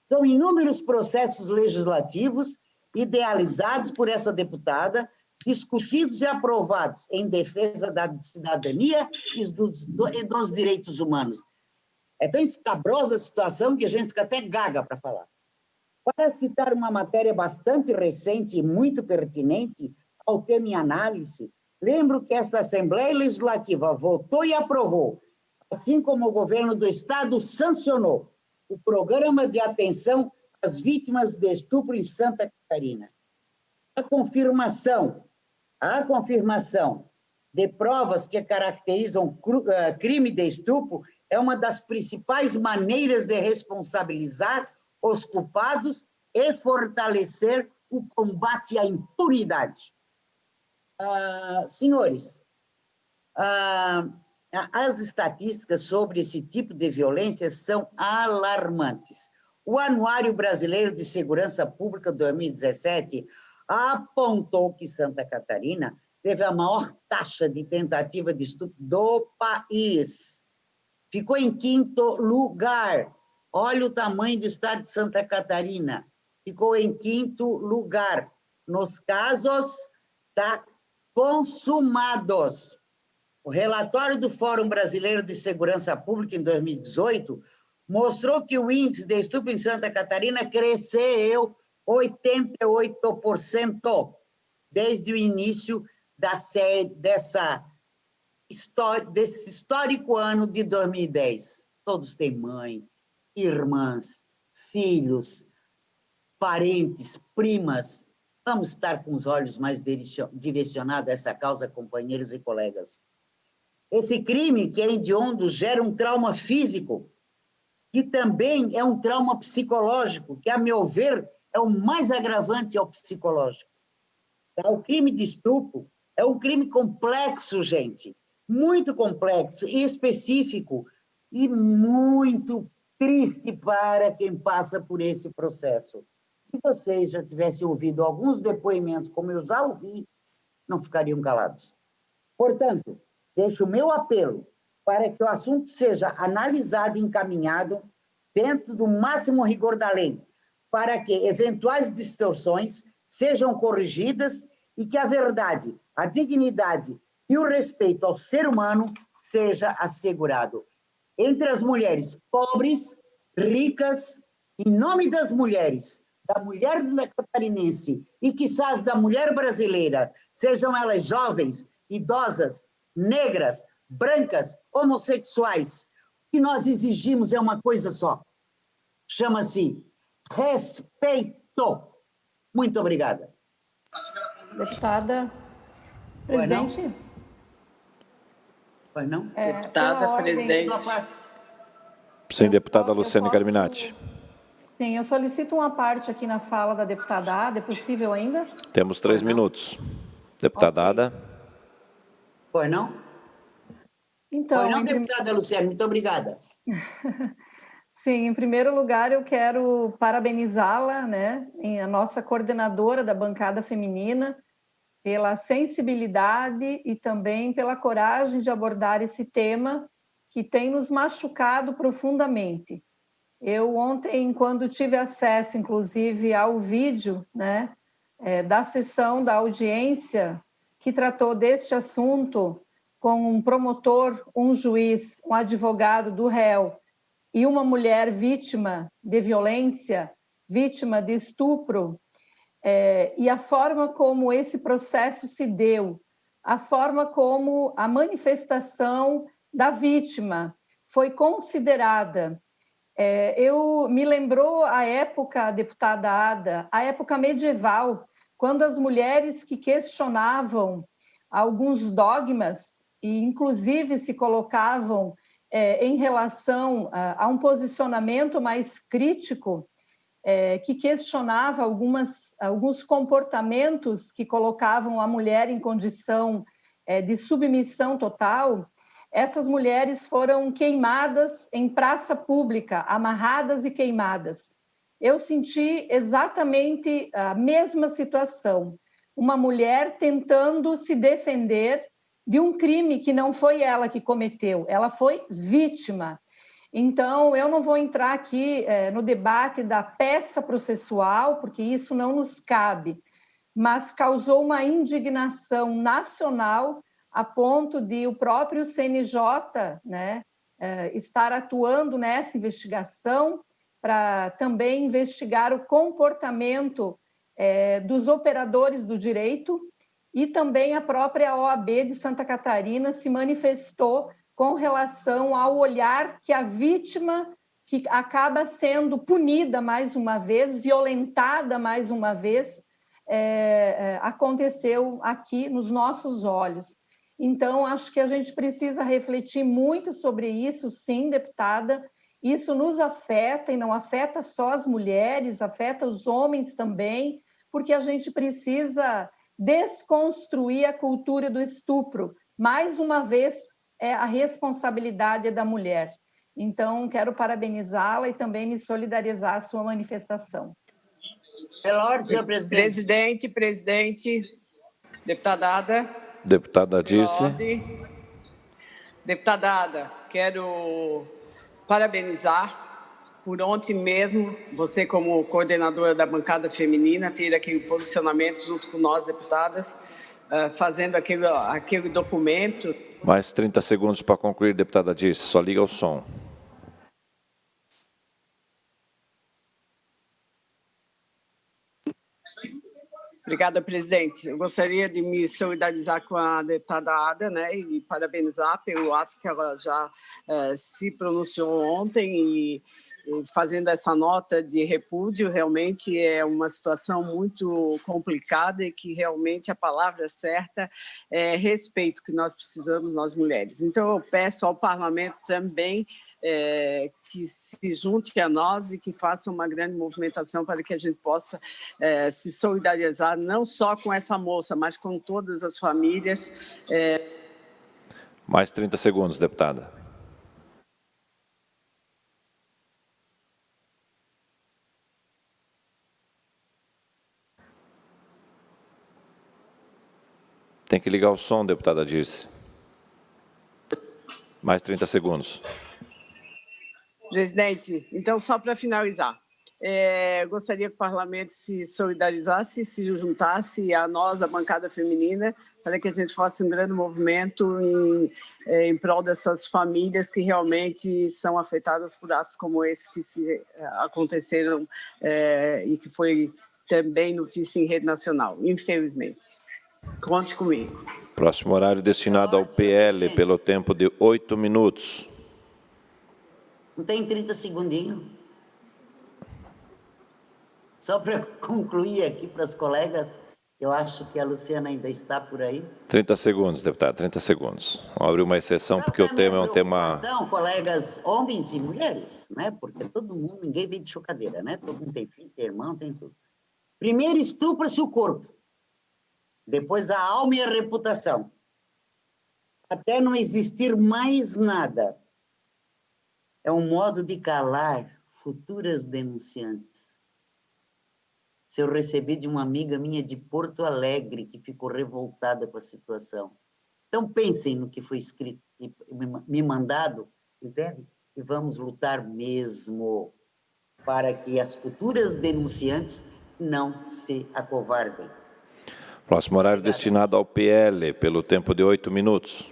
São inúmeros processos legislativos idealizados por essa deputada, discutidos e aprovados em defesa da cidadania e dos direitos humanos. É tão escabrosa a situação que a gente fica até gaga para falar. Para citar uma matéria bastante recente e muito pertinente ao tema em análise, lembro que esta Assembleia Legislativa votou e aprovou, assim como o governo do Estado sancionou, o Programa de Atenção às Vítimas de Estupro em Santa Catarina. A confirmação de provas que caracterizam crime de estupro é uma das principais maneiras de responsabilizar os culpados e fortalecer o combate à impunidade. Senhores, as estatísticas sobre esse tipo de violência são alarmantes. O Anuário Brasileiro de Segurança Pública 2017 apontou que Santa Catarina teve a maior taxa de tentativa de estupro do país. Ficou em 5º lugar. Olha o tamanho do estado de Santa Catarina. Ficou em 5º lugar nos casos consumados. O relatório do Fórum Brasileiro de Segurança Pública, em 2018, mostrou que o índice de estupro em Santa Catarina cresceu 88% desde o início desse histórico ano de 2010. Todos têm mãe, irmãs, filhos, parentes, primas. Vamos estar com os olhos mais direcionados a essa causa, companheiros e colegas. Esse crime, que é hediondo, gera um trauma físico, que também é um trauma psicológico, que, a meu ver, é o mais agravante ao psicológico. O crime de estupro é um crime complexo, gente, muito complexo e específico, e muito triste para quem passa por esse processo. Se vocês já tivessem ouvido alguns depoimentos, como eu já ouvi, não ficariam calados. Portanto, deixo o meu apelo para que o assunto seja analisado e encaminhado dentro do máximo rigor da lei, para que eventuais distorções sejam corrigidas e que a verdade, a dignidade e o respeito ao ser humano seja assegurado. Entre as mulheres pobres, ricas, em nome das mulheres, da mulher catarinense e, quizás, da mulher brasileira, sejam elas jovens, idosas, negras, brancas, homossexuais, o que nós exigimos é uma coisa só. Chama-se respeito. Muito obrigada. Deputada, presidente. Pois não? Deputada, presidente. Sim, deputada Luciane Carminati. Sim, eu solicito uma parte aqui na fala da deputada Ada, é possível ainda? Temos 3 minutos. Deputada Ada. Pois não? Então, pois não, deputada Luciane, muito obrigada. Sim, em primeiro lugar, eu quero parabenizá-la, né, a nossa coordenadora da bancada feminina, pela sensibilidade e também pela coragem de abordar esse tema que tem nos machucado profundamente. Eu ontem, quando tive acesso, inclusive, ao vídeo, né, da sessão da audiência que tratou deste assunto com um promotor, um juiz, um advogado do réu e uma mulher vítima de violência, vítima de estupro, e a forma como esse processo se deu, a forma como a manifestação da vítima foi considerada. Me lembrou a época, deputada Ada, a época medieval, quando as mulheres que questionavam alguns dogmas e, inclusive, se colocavam em relação a um posicionamento mais crítico, que questionava alguns comportamentos que colocavam a mulher em condição de submissão total, essas mulheres foram queimadas em praça pública, amarradas e queimadas. Eu senti exatamente a mesma situação. Uma mulher tentando se defender de um crime que não foi ela que cometeu, ela foi vítima. Então, eu não vou entrar aqui no debate da peça processual, porque isso não nos cabe, mas causou uma indignação nacional a ponto de o próprio CNJ, né, estar atuando nessa investigação para também investigar o comportamento dos operadores do direito, e também a própria OAB de Santa Catarina se manifestou com relação ao olhar que a vítima, que acaba sendo punida mais uma vez, violentada mais uma vez, aconteceu aqui nos nossos olhos. Então, acho que a gente precisa refletir muito sobre isso, sim, deputada. Isso nos afeta, e não afeta só as mulheres, afeta os homens também, porque a gente precisa desconstruir a cultura do estupro. Mais uma vez, a responsabilidade da mulher. Então, quero parabenizá-la e também me solidarizar à sua manifestação. Pela ordem, senhor presidente. Presidente, deputada Ada. Deputada Dirce. Deputada Ada, quero parabenizar por ontem mesmo, você como coordenadora da bancada feminina, ter aquele posicionamento junto com nós, deputadas, fazendo aquele documento. Mais 30 segundos para concluir, deputada Dirce. Só liga o som. Obrigada, presidente. Eu gostaria de me solidarizar com a deputada Ada, né, e parabenizar pelo ato que ela já se pronunciou ontem e fazendo essa nota de repúdio. Realmente é uma situação muito complicada e que realmente a palavra certa é respeito que nós precisamos, nós mulheres. Então, eu peço ao parlamento também que se junte a nós e que faça uma grande movimentação para que a gente possa se solidarizar não só com essa moça, mas com todas as famílias. Mais 30 segundos, deputada. Tem que ligar o som, deputada Dirce. Mais 30 segundos. Presidente, então, só para finalizar, gostaria que o parlamento se solidarizasse, se juntasse a nós, a bancada feminina, para que a gente faça um grande movimento em prol dessas famílias que realmente são afetadas por atos como esse que aconteceram e que foi também notícia em rede nacional, infelizmente. Conte comigo. Próximo horário destinado ao PL pelo tempo de 8 minutos. Não tem 30 segundinhos? Só para concluir aqui para as colegas, eu acho que a Luciana ainda está por aí. 30 segundos, deputado, 30 segundos. Vamos abrir uma exceção, porque o tema é um tema... Colegas, homens e mulheres, né? Porque todo mundo, ninguém vem de chocadeira, né? Todo mundo tem filho, tem irmão, tem tudo. Primeiro estupra-se o corpo. Depois a alma e a reputação. Até não existir mais nada. É um modo de calar futuras denunciantes. Se eu recebi de uma amiga minha de Porto Alegre, que ficou revoltada com a situação. Então, pensem no que foi escrito e me mandado, entende? E vamos lutar mesmo para que as futuras denunciantes não se acovardem. Próximo horário destinado ao PL, pelo tempo de 8 minutos.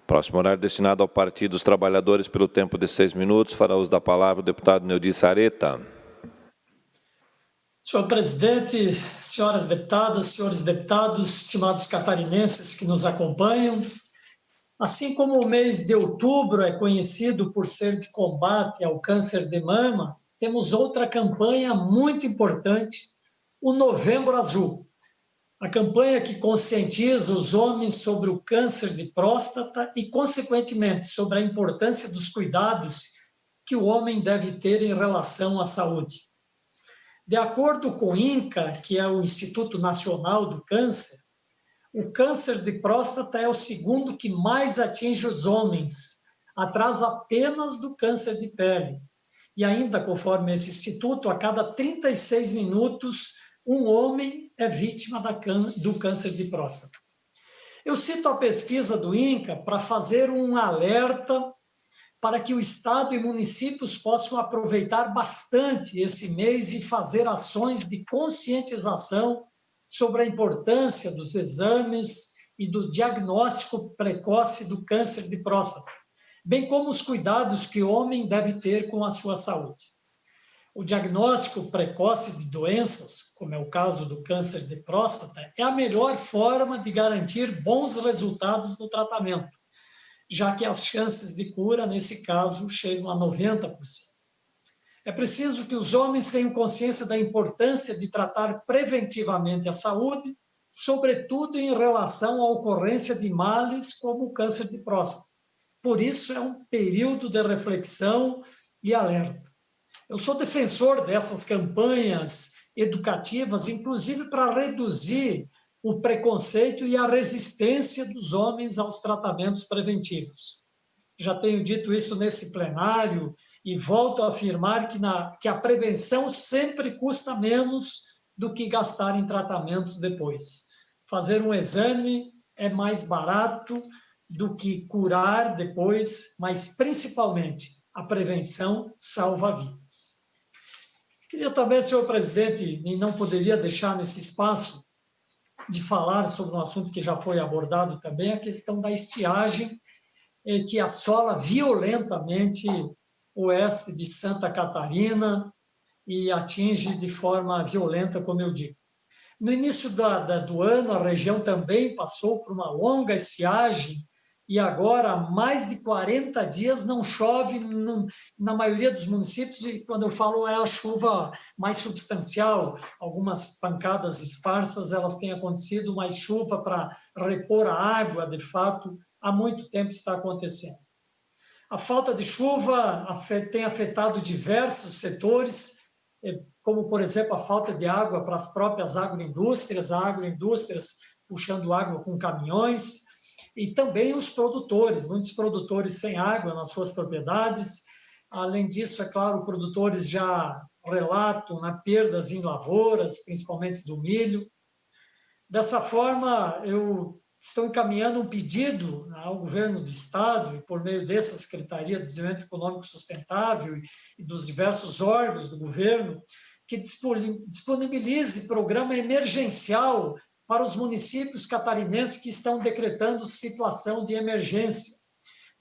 Próximo horário destinado ao Partido dos Trabalhadores, pelo tempo de 6 minutos. Fará uso da palavra o deputado Neudi Sareta. Senhor presidente, senhoras deputadas, senhores deputados, estimados catarinenses que nos acompanham, assim como o mês de outubro é conhecido por ser de combate ao câncer de mama, temos outra campanha muito importante, o Novembro Azul. A campanha que conscientiza os homens sobre o câncer de próstata e, consequentemente, sobre a importância dos cuidados que o homem deve ter em relação à saúde. De acordo com o INCA, que é o Instituto Nacional do Câncer, o câncer de próstata é o segundo que mais atinge os homens, atrás apenas do câncer de pele. E ainda, conforme esse instituto, a cada 36 minutos, um homem é vítima do câncer de próstata. Eu cito a pesquisa do INCA para fazer um alerta para que o Estado e municípios possam aproveitar bastante esse mês e fazer ações de conscientização sobre a importância dos exames e do diagnóstico precoce do câncer de próstata, bem como os cuidados que o homem deve ter com a sua saúde. O diagnóstico precoce de doenças, como é o caso do câncer de próstata, é a melhor forma de garantir bons resultados no tratamento, já que as chances de cura, nesse caso, chegam a 90%. É preciso que os homens tenham consciência da importância de tratar preventivamente a saúde, sobretudo em relação à ocorrência de males como o câncer de próstata. Por isso, é um período de reflexão e alerta. Eu sou defensor dessas campanhas educativas, inclusive para reduzir o preconceito e a resistência dos homens aos tratamentos preventivos. Já tenho dito isso nesse plenário e volto a afirmar que a prevenção sempre custa menos do que gastar em tratamentos depois. Fazer um exame é mais barato do que curar depois, mas principalmente a prevenção salva vidas. Queria também, senhor presidente, e não poderia deixar nesse espaço de falar sobre um assunto que já foi abordado também, a questão da estiagem que assola violentamente o oeste de Santa Catarina e atinge de forma violenta, como eu digo. No início do ano, a região também passou por uma longa estiagem e agora, há mais de 40 dias, não chove na maioria dos municípios, e quando eu falo é a chuva mais substancial, algumas pancadas esparsas, elas têm acontecido, mas chuva para repor a água, de fato, há muito tempo está acontecendo. A falta de chuva tem afetado diversos setores, como, por exemplo, a falta de água para as próprias agroindústrias, puxando água com caminhões, e também os produtores, muitos produtores sem água nas suas propriedades. Além disso, é claro, produtores já relatam perdas em lavouras, principalmente do milho. Dessa forma, eu estou encaminhando um pedido ao governo do Estado, e por meio dessa Secretaria de Desenvolvimento Econômico Sustentável e dos diversos órgãos do governo, que disponibilize programa emergencial para os municípios catarinenses que estão decretando situação de emergência.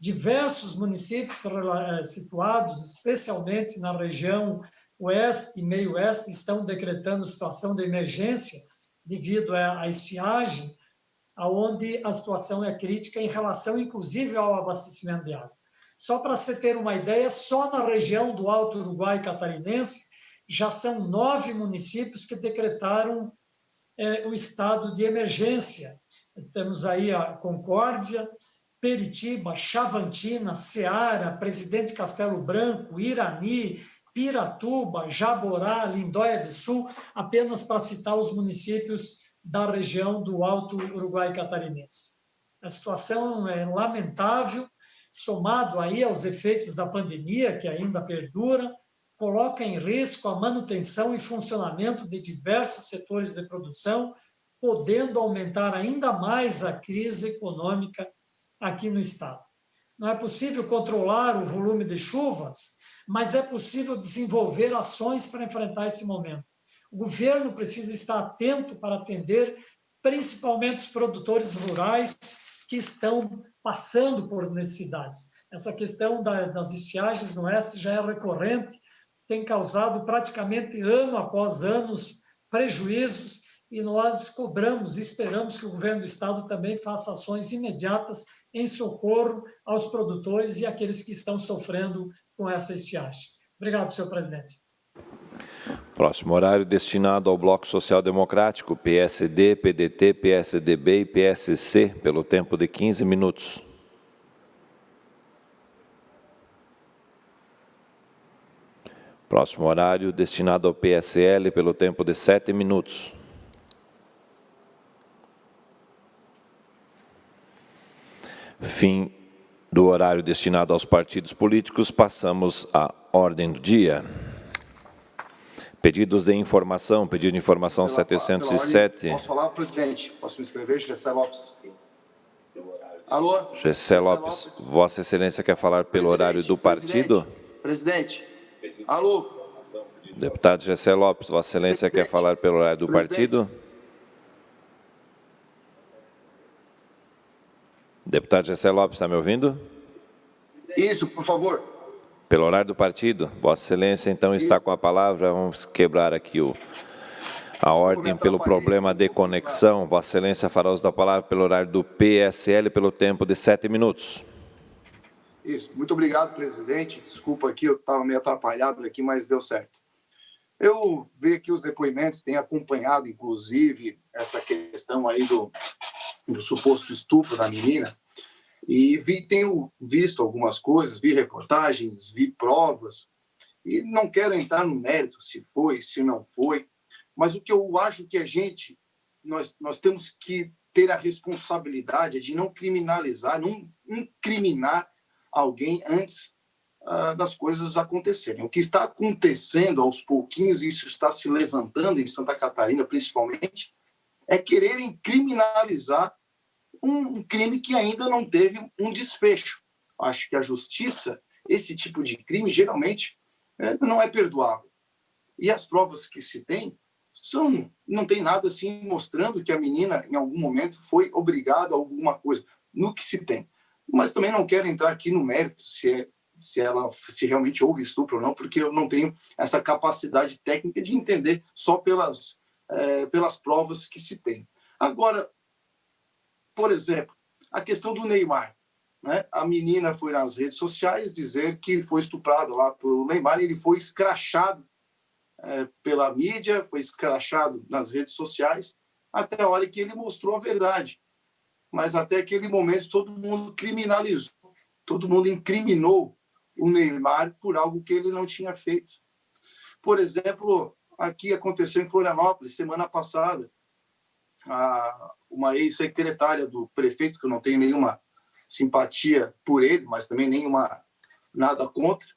Diversos municípios situados, especialmente na região oeste e meio-oeste, estão decretando situação de emergência devido à estiagem, onde a situação é crítica em relação, inclusive, ao abastecimento de água. Só para você ter uma ideia, só na região do Alto Uruguai catarinense já são 9 municípios que decretaram o estado de emergência. Temos aí a Concórdia, Peritiba, Chavantina, Ceará, Presidente Castelo Branco, Irani, Piratuba, Jaborá, Lindóia do Sul, apenas para citar os municípios da região do Alto Uruguai catarinense. A situação é lamentável, somado aí aos efeitos da pandemia, que ainda perdura, coloca em risco a manutenção e funcionamento de diversos setores de produção, podendo aumentar ainda mais a crise econômica aqui no Estado. Não é possível controlar o volume de chuvas, mas é possível desenvolver ações para enfrentar esse momento. O governo precisa estar atento para atender principalmente os produtores rurais que estão passando por necessidades. Essa questão das estiagens no oeste já é recorrente, tem causado praticamente ano após ano prejuízos, e nós cobramos e esperamos que o governo do estado também faça ações imediatas em socorro aos produtores e àqueles que estão sofrendo com essa estiagem. Obrigado, senhor presidente. Próximo horário destinado ao Bloco Social Democrático, PSD, PDT, PSDB e PSC, pelo tempo de 15 minutos. Próximo horário destinado ao PSL, pelo tempo de 7 minutos. Fim do horário destinado aos partidos políticos, passamos à ordem do dia. Pedidos de informação, pedido de informação 707. Posso falar, presidente? Posso me inscrever, Gessé Lopes? Alô? Gessé Lopes, Vossa Excelência quer falar pelo horário do partido? Presidente. Alô? Deputado Gessé Lopes, Vossa Excelência quer falar pelo horário do partido? Deputado Gessé Lopes, está me ouvindo? Isso, por favor. Pelo horário do partido, Vossa Excelência, então, está com a palavra. Vamos quebrar aqui a ordem pelo problema de conexão. Vossa Excelência fará uso da palavra pelo horário do PSL, pelo tempo de 7 minutos. Isso, muito obrigado, presidente. Desculpa aqui, eu estava meio atrapalhado aqui, mas deu certo. Eu vi aqui os depoimentos, tenho acompanhado, inclusive, essa questão aí do suposto estupro da menina, e tenho visto algumas coisas, vi reportagens, vi provas, e não quero entrar no mérito se foi, se não foi, mas o que eu acho que nós temos que ter a responsabilidade de não criminalizar, não incriminar alguém antes das coisas acontecerem. O que está acontecendo aos pouquinhos, e isso está se levantando em Santa Catarina, principalmente, é quererem criminalizar um crime que ainda não teve um desfecho. Acho que a justiça, esse tipo de crime, geralmente, não é perdoável. E as provas que se tem, não tem nada assim mostrando que a menina, em algum momento, foi obrigada a alguma coisa, no que se tem. Mas também não quero entrar aqui no mérito se realmente houve estupro ou não, porque eu não tenho essa capacidade técnica de entender só pelas provas que se tem. Agora, por exemplo, a questão do Neymar, né? A menina foi nas redes sociais dizer que foi estuprada lá pelo Neymar, e ele foi escrachado pela mídia, foi escrachado nas redes sociais, até a hora que ele mostrou a verdade. Mas até aquele momento todo mundo criminalizou, todo mundo incriminou o Neymar por algo que ele não tinha feito. Por exemplo, aqui aconteceu em Florianópolis, semana passada, uma ex-secretária do prefeito, que eu não tenho nenhuma simpatia por ele, mas também nada contra,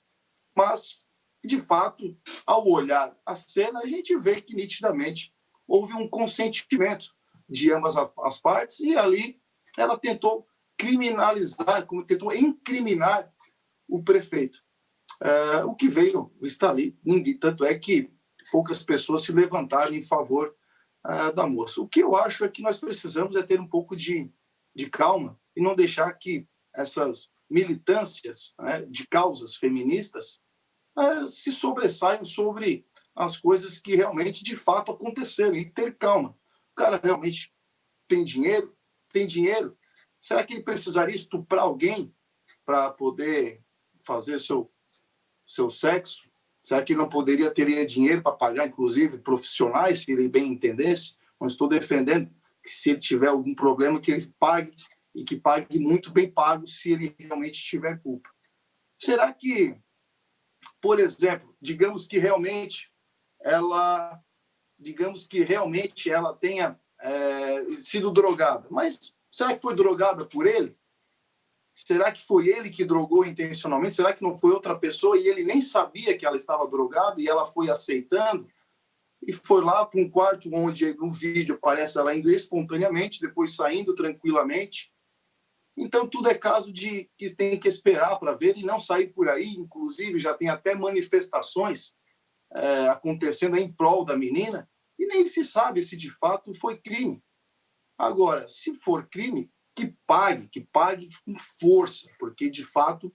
mas, de fato, ao olhar a cena, a gente vê que nitidamente houve um consentimento de ambas as partes, e ali ela tentou criminalizar, tentou incriminar o prefeito. O que veio está ali, tanto é que poucas pessoas se levantaram em favor da moça. O que eu acho é que nós precisamos ter um pouco de calma e não deixar que essas militâncias, né, de causas feministas se sobressaiam sobre as coisas que realmente, de fato, aconteceram, e ter calma. O cara realmente tem dinheiro? Tem dinheiro? Será que ele precisaria estuprar alguém para poder fazer seu sexo? Será que ele não teria dinheiro para pagar, inclusive, profissionais, se ele bem entendesse? Não estou defendendo que, se ele tiver algum problema, que ele pague, e que pague muito bem pago se ele realmente tiver culpa. Será que, por exemplo, digamos que realmente ela tenha sido drogada, mas será que foi drogada por ele? Será que foi ele que drogou intencionalmente? Será que não foi outra pessoa e ele nem sabia que ela estava drogada e ela foi aceitando? E foi lá para um quarto onde no vídeo aparece ela indo espontaneamente, depois saindo tranquilamente. Então, tudo é caso de que tem que esperar para ver e não sair por aí. Inclusive, já tem até manifestações acontecendo em prol da menina. e nem se sabe se de fato foi crime. Agora, se for crime, que pague com força, porque de fato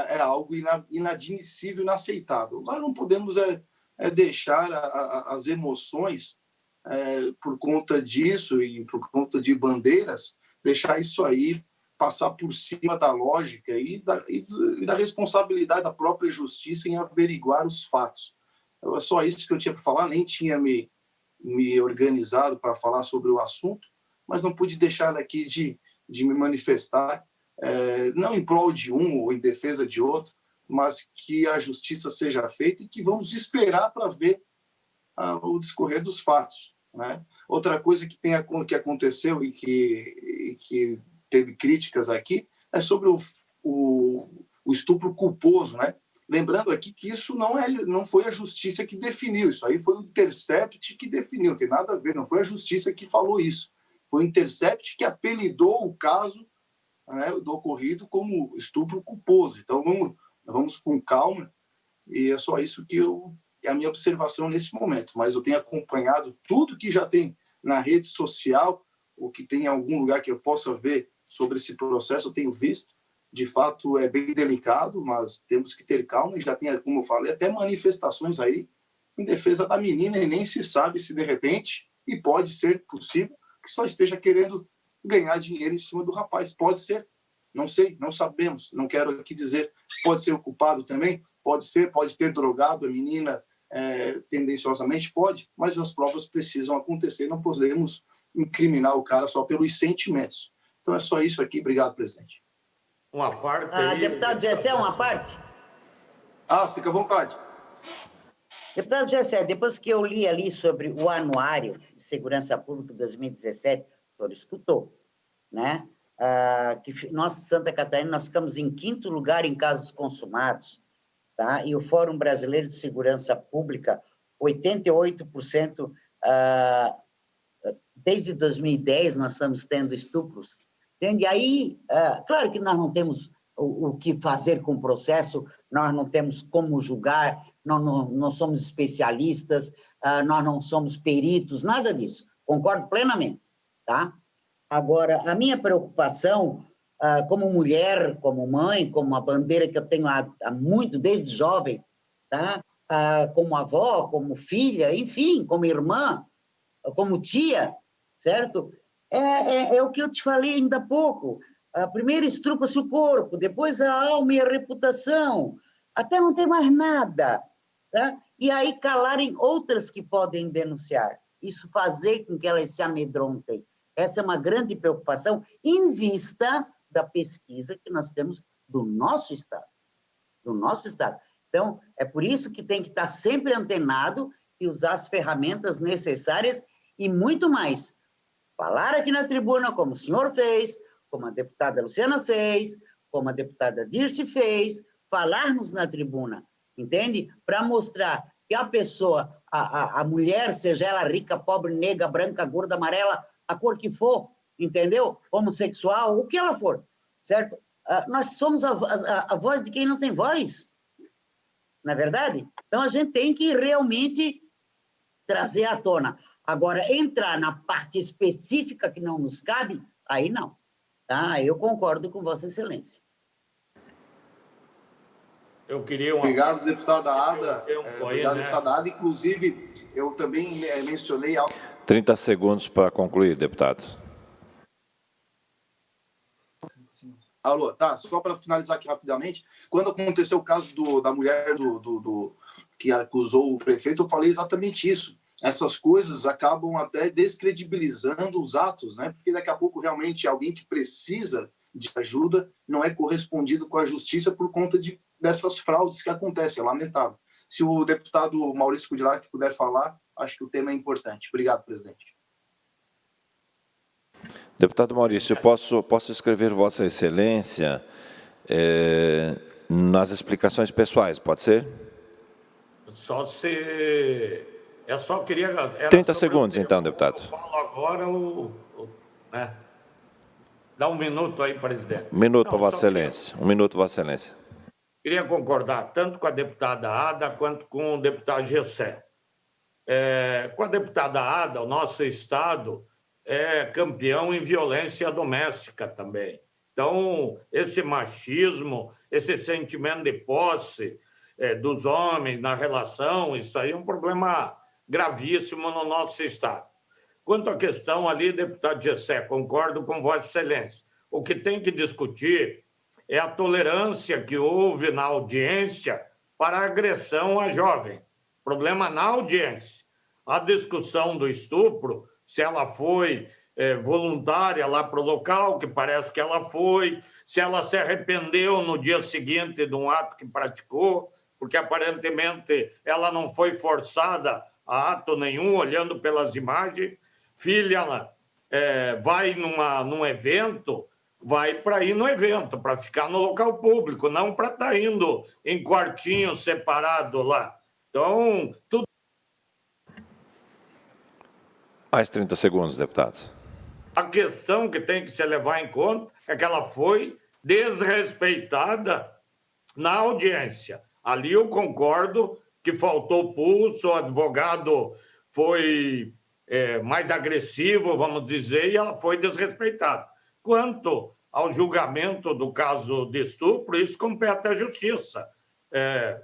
é algo inadmissível, inaceitável. Nós não podemos deixar as emoções por conta disso e por conta de bandeiras, deixar isso aí passar por cima da lógica e da responsabilidade da própria justiça em averiguar os fatos. É só isso que eu tinha para falar, nem tinha me organizado para falar sobre o assunto, mas não pude deixar aqui de me manifestar, não em prol de um ou em defesa de outro, mas que a justiça seja feita e que vamos esperar para ver o discorrer dos fatos, né? Outra coisa que aconteceu e que teve críticas aqui é sobre o estupro culposo, né? Lembrando aqui que isso não foi a justiça que definiu, isso aí foi o Intercept que definiu, não tem nada a ver, não foi a justiça que falou isso, foi o Intercept que apelidou o caso, né, do ocorrido como estupro culposo. Então vamos com calma, e é só isso que é a minha observação nesse momento. Mas eu tenho acompanhado tudo que já tem na rede social, ou que tem em algum lugar que eu possa ver sobre esse processo, eu tenho visto. De fato, é bem delicado, mas temos que ter calma, e já tem, como eu falei, até manifestações aí em defesa da menina, e nem se sabe se, de repente, e pode ser possível, que só esteja querendo ganhar dinheiro em cima do rapaz. Pode ser, não sei, não sabemos, não quero aqui dizer, pode ser o culpado também, pode ser, pode ter drogado a menina tendenciosamente, pode, mas as provas precisam acontecer, não podemos incriminar o cara só pelos sentimentos. Então é só isso aqui, obrigado, presidente. Uma parte. Deputado Gessé, uma parte? Fica à vontade. Deputado Gessé, depois que eu li ali sobre o Anuário de Segurança Pública 2017, o senhor escutou, né? Que nós, Santa Catarina, nós ficamos em 5º lugar em casos consumados, tá? E o Fórum Brasileiro de Segurança Pública, 88%, desde 2010 nós estamos tendo estupros. Entende? Aí, claro que nós não temos o que fazer com o processo, nós não temos como julgar, nós não somos especialistas, nós não somos peritos, nada disso. Concordo plenamente, tá? Agora, a minha preocupação, como mulher, como mãe, como uma bandeira que eu tenho há muito, desde jovem, tá? Como avó, como filha, enfim, como irmã, como tia, certo? É o que eu te falei ainda há pouco. Primeiro estrupa-se o corpo, depois a alma e a reputação, até não ter mais nada, tá? E aí calarem outras que podem denunciar. Isso fazer com que elas se amedrontem. Essa é uma grande preocupação em vista da pesquisa que nós temos do nosso Estado. Do nosso Estado. Então, é por isso que tem que estar sempre antenado e usar as ferramentas necessárias e muito mais. Falar aqui na tribuna, como o senhor fez, como a deputada Luciana fez, como a deputada Dirce fez, falarmos na tribuna, entende? Para mostrar que a pessoa, a mulher, seja ela rica, pobre, negra, branca, gorda, amarela, a cor que for, entendeu? Homossexual, o que ela for, certo? Nós somos a voz de quem não tem voz, não é verdade? Então, a gente tem que realmente trazer à tona. Agora, entrar na parte específica que não nos cabe, aí não. Tá? Eu concordo com Vossa Excelência. Eu queria Obrigado, deputada Ada. Obrigado, deputada Ada. Inclusive, eu também mencionei... 30 segundos para concluir, deputado. Alô, tá, só para finalizar aqui rapidamente, quando aconteceu o caso da mulher que acusou o prefeito, eu falei exatamente isso. Essas coisas acabam até descredibilizando os atos, né? Porque daqui a pouco realmente alguém que precisa de ajuda não é correspondido com a justiça por conta dessas fraudes que acontecem, é lamentável. Se o deputado Maurício Kudilac puder falar, acho que o tema é importante. Obrigado, presidente. Deputado Maurício, eu posso escrever Vossa Excelência nas explicações pessoais, pode ser? Só se... Eu só queria... 30 segundos, então, deputado. Eu falo agora, né? Dá um minuto aí, presidente. Um minuto para Vossa Excelência. Um minuto, Vossa Excelência. Queria concordar tanto com a deputada Ada quanto com o deputado Gessé. com a deputada Ada, o nosso Estado é campeão em violência doméstica também. Então, esse machismo, esse sentimento de posse dos homens na relação, isso aí é um problema gravíssimo no nosso Estado. Quanto à questão ali, deputado Gessé, concordo com Vossa Excelência. O que tem que discutir é a tolerância que houve na audiência para a agressão a jovem. Problema na audiência. A discussão do estupro, se ela foi voluntária lá para o local, que parece que ela foi, se ela se arrependeu no dia seguinte de um ato que praticou, porque aparentemente ela não foi forçada a ato nenhum, olhando pelas imagens. Filha vai num evento, vai para ir no evento, para ficar no local público, não para estar indo em quartinho separado lá. Então, tudo... Mais 30 segundos, deputado. A questão que tem que se levar em conta é que ela foi desrespeitada na audiência. Ali eu concordo que faltou pulso, o advogado foi mais agressivo, vamos dizer, e ela foi desrespeitada. Quanto ao julgamento do caso de estupro, isso compete à justiça.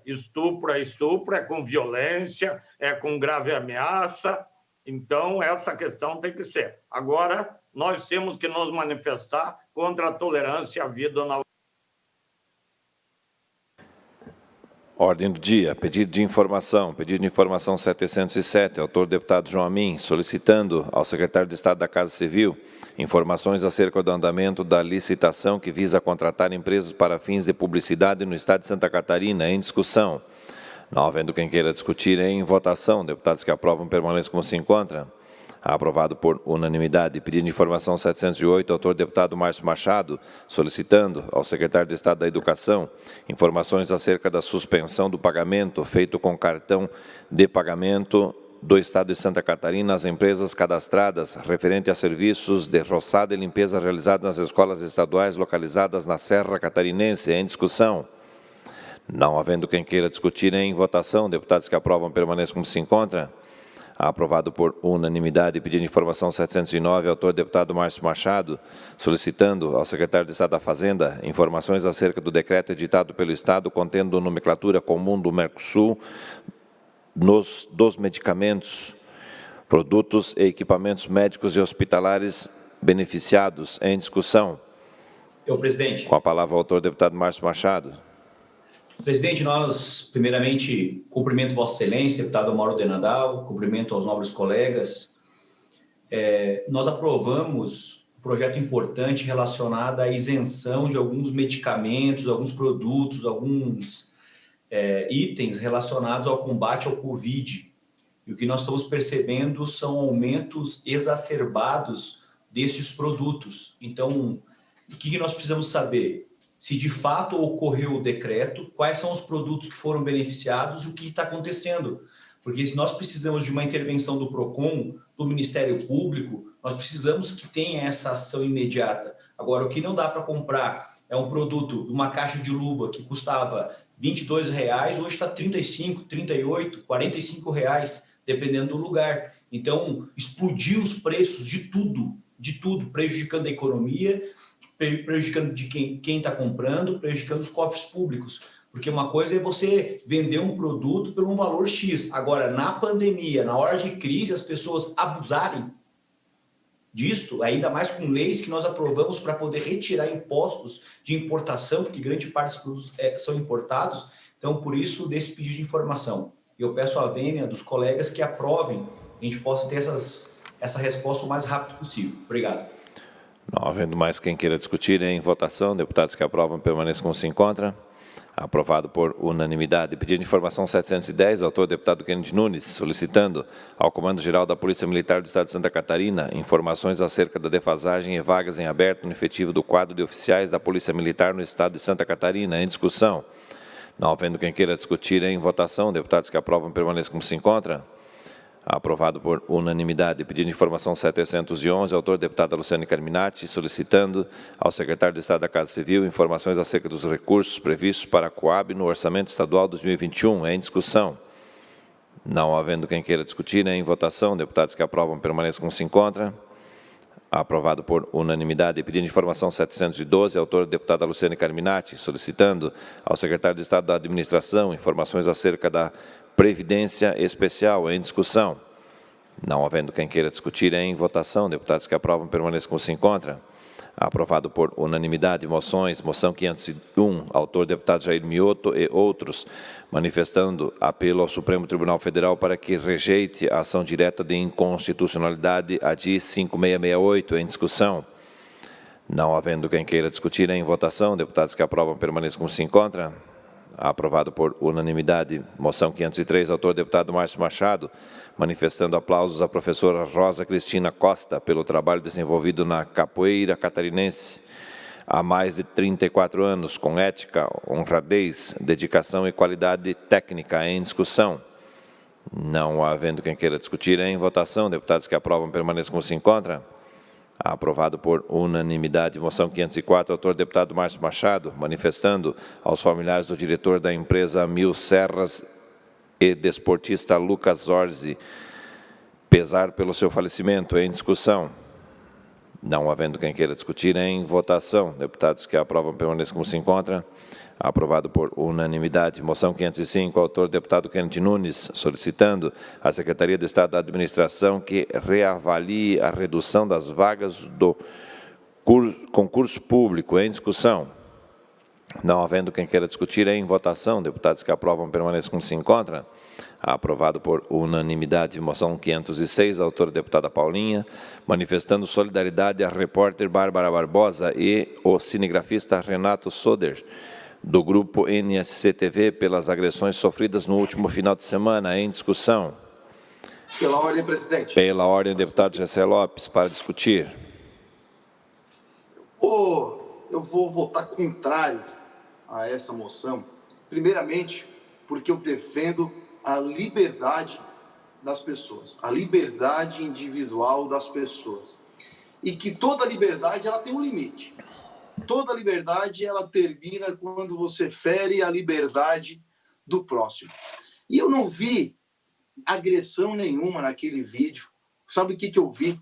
Estupro é estupro, é com violência, é com grave ameaça. Então, essa questão tem que ser. Agora, nós temos que nos manifestar contra a tolerância à vida na... Ordem do dia, pedido de informação 707, autor deputado João Amin, solicitando ao secretário de Estado da Casa Civil informações acerca do andamento da licitação que visa contratar empresas para fins de publicidade no Estado de Santa Catarina, em discussão. Não havendo quem queira discutir, em votação, deputados que aprovam permaneçam como se encontra. Aprovado por unanimidade. Pedido de informação 708, autor deputado Márcio Machado, solicitando ao secretário de Estado da Educação informações acerca da suspensão do pagamento feito com cartão de pagamento do Estado de Santa Catarina às empresas cadastradas referente a serviços de roçada e limpeza realizados nas escolas estaduais localizadas na Serra Catarinense. Em discussão. Não havendo quem queira discutir, em votação, deputados que aprovam permaneçam como se encontra. Aprovado por unanimidade. Pedido de informação 709, autor deputado Márcio Machado, solicitando ao secretário de Estado da Fazenda informações acerca do decreto editado pelo Estado contendo nomenclatura comum do Mercosul dos medicamentos, produtos e equipamentos médicos e hospitalares beneficiados. Em discussão. Presidente. Com a palavra o autor deputado Márcio Machado. Presidente, nós, primeiramente, cumprimento Vossa Excelência, deputado Mauro de Nadal, cumprimento aos nobres colegas. Nós aprovamos um projeto importante relacionado à isenção de alguns medicamentos, alguns produtos, alguns itens relacionados ao combate ao Covid. E o que nós estamos percebendo são aumentos exacerbados destes produtos. Então, o que nós precisamos saber? Se de fato ocorreu o decreto, quais são os produtos que foram beneficiados e o que está acontecendo. Porque se nós precisamos de uma intervenção do PROCON, do Ministério Público, nós precisamos que tenha essa ação imediata. Agora, o que não dá para comprar é um produto, uma caixa de luva que custava R$ 22,00, hoje está R$ 35, R$ 38, R$ 45,00, dependendo do lugar. Então, explodiu os preços de tudo, prejudicando a economia, prejudicando de quem está comprando, prejudicando os cofres públicos. Porque uma coisa é você vender um produto por um valor X. Agora, na pandemia, na hora de crise, as pessoas abusarem disto, ainda mais com leis que nós aprovamos para poder retirar impostos de importação, porque grande parte dos produtos são importados. Então, por isso, desse pedido de informação. Eu peço a vênia dos colegas que aprovem, a gente possa ter essa resposta o mais rápido possível. Obrigado. Não havendo mais quem queira discutir, em votação, deputados que aprovam permaneçam como se encontra. Aprovado por unanimidade. Pedido de informação 710, autor deputado Kennedy Nunes, solicitando ao Comando-Geral da Polícia Militar do Estado de Santa Catarina informações acerca da defasagem e vagas em aberto no efetivo do quadro de oficiais da Polícia Militar no Estado de Santa Catarina. Em discussão. Não havendo quem queira discutir, em votação, deputados que aprovam permaneçam como se encontra. Aprovado por unanimidade. Pedido de informação 711, autor deputada Luciane Carminati, solicitando ao secretário de Estado da Casa Civil informações acerca dos recursos previstos para a Coab no Orçamento Estadual 2021. Em discussão. Não havendo quem queira discutir, em votação, deputados que aprovam permaneçam como se encontra. Aprovado por unanimidade. Pedido de informação 712, autor deputada Luciane Carminati, solicitando ao secretário de Estado da Administração informações acerca da Previdência Especial em discussão. Não havendo quem queira discutir, em votação, deputados que aprovam permaneçam como se encontra. Aprovado por unanimidade. Moções, moção 501, autor deputado Jair Mioto e outros, manifestando apelo ao Supremo Tribunal Federal para que rejeite a ação direta de inconstitucionalidade ADI 5668 em discussão. Não havendo quem queira discutir, em votação, deputados que aprovam permaneçam como se encontra. Aprovado por unanimidade. Moção 503, autor deputado Márcio Machado, manifestando aplausos à professora Rosa Cristina Costa pelo trabalho desenvolvido na capoeira catarinense há mais de 34 anos, com ética, honradez, dedicação e qualidade técnica em discussão. Não havendo quem queira discutir, em votação, deputados que aprovam permaneçam como se encontra. Aprovado por unanimidade. Moção 504, autor deputado Márcio Machado, manifestando aos familiares do diretor da empresa Mil Serras e desportista Lucas Orsi pesar pelo seu falecimento em discussão. Não havendo quem queira discutir, em votação, deputados que aprovam permaneçam como se encontra. Aprovado por unanimidade. Moção 505, autor deputado Kennedy Nunes, solicitando à Secretaria de Estado da Administração que reavalie a redução das vagas do concurso público em discussão. Não havendo quem queira discutir, em votação, deputados que aprovam permaneçam como se encontra. Aprovado por unanimidade. Moção 506, autor deputada Paulinha, manifestando solidariedade à repórter Bárbara Barbosa e o cinegrafista Renato Soder, do Grupo NSC-TV, pelas agressões sofridas no último final de semana, em discussão. Pela ordem, presidente. Pela ordem, deputado Gessé Lopes, para discutir. Eu vou votar contrário a essa moção, primeiramente porque eu defendo a liberdade das pessoas, a liberdade individual das pessoas. E que toda liberdade ela tem um limite. Toda liberdade ela termina quando você fere a liberdade do próximo. E eu não vi agressão nenhuma naquele vídeo. Sabe o que eu vi?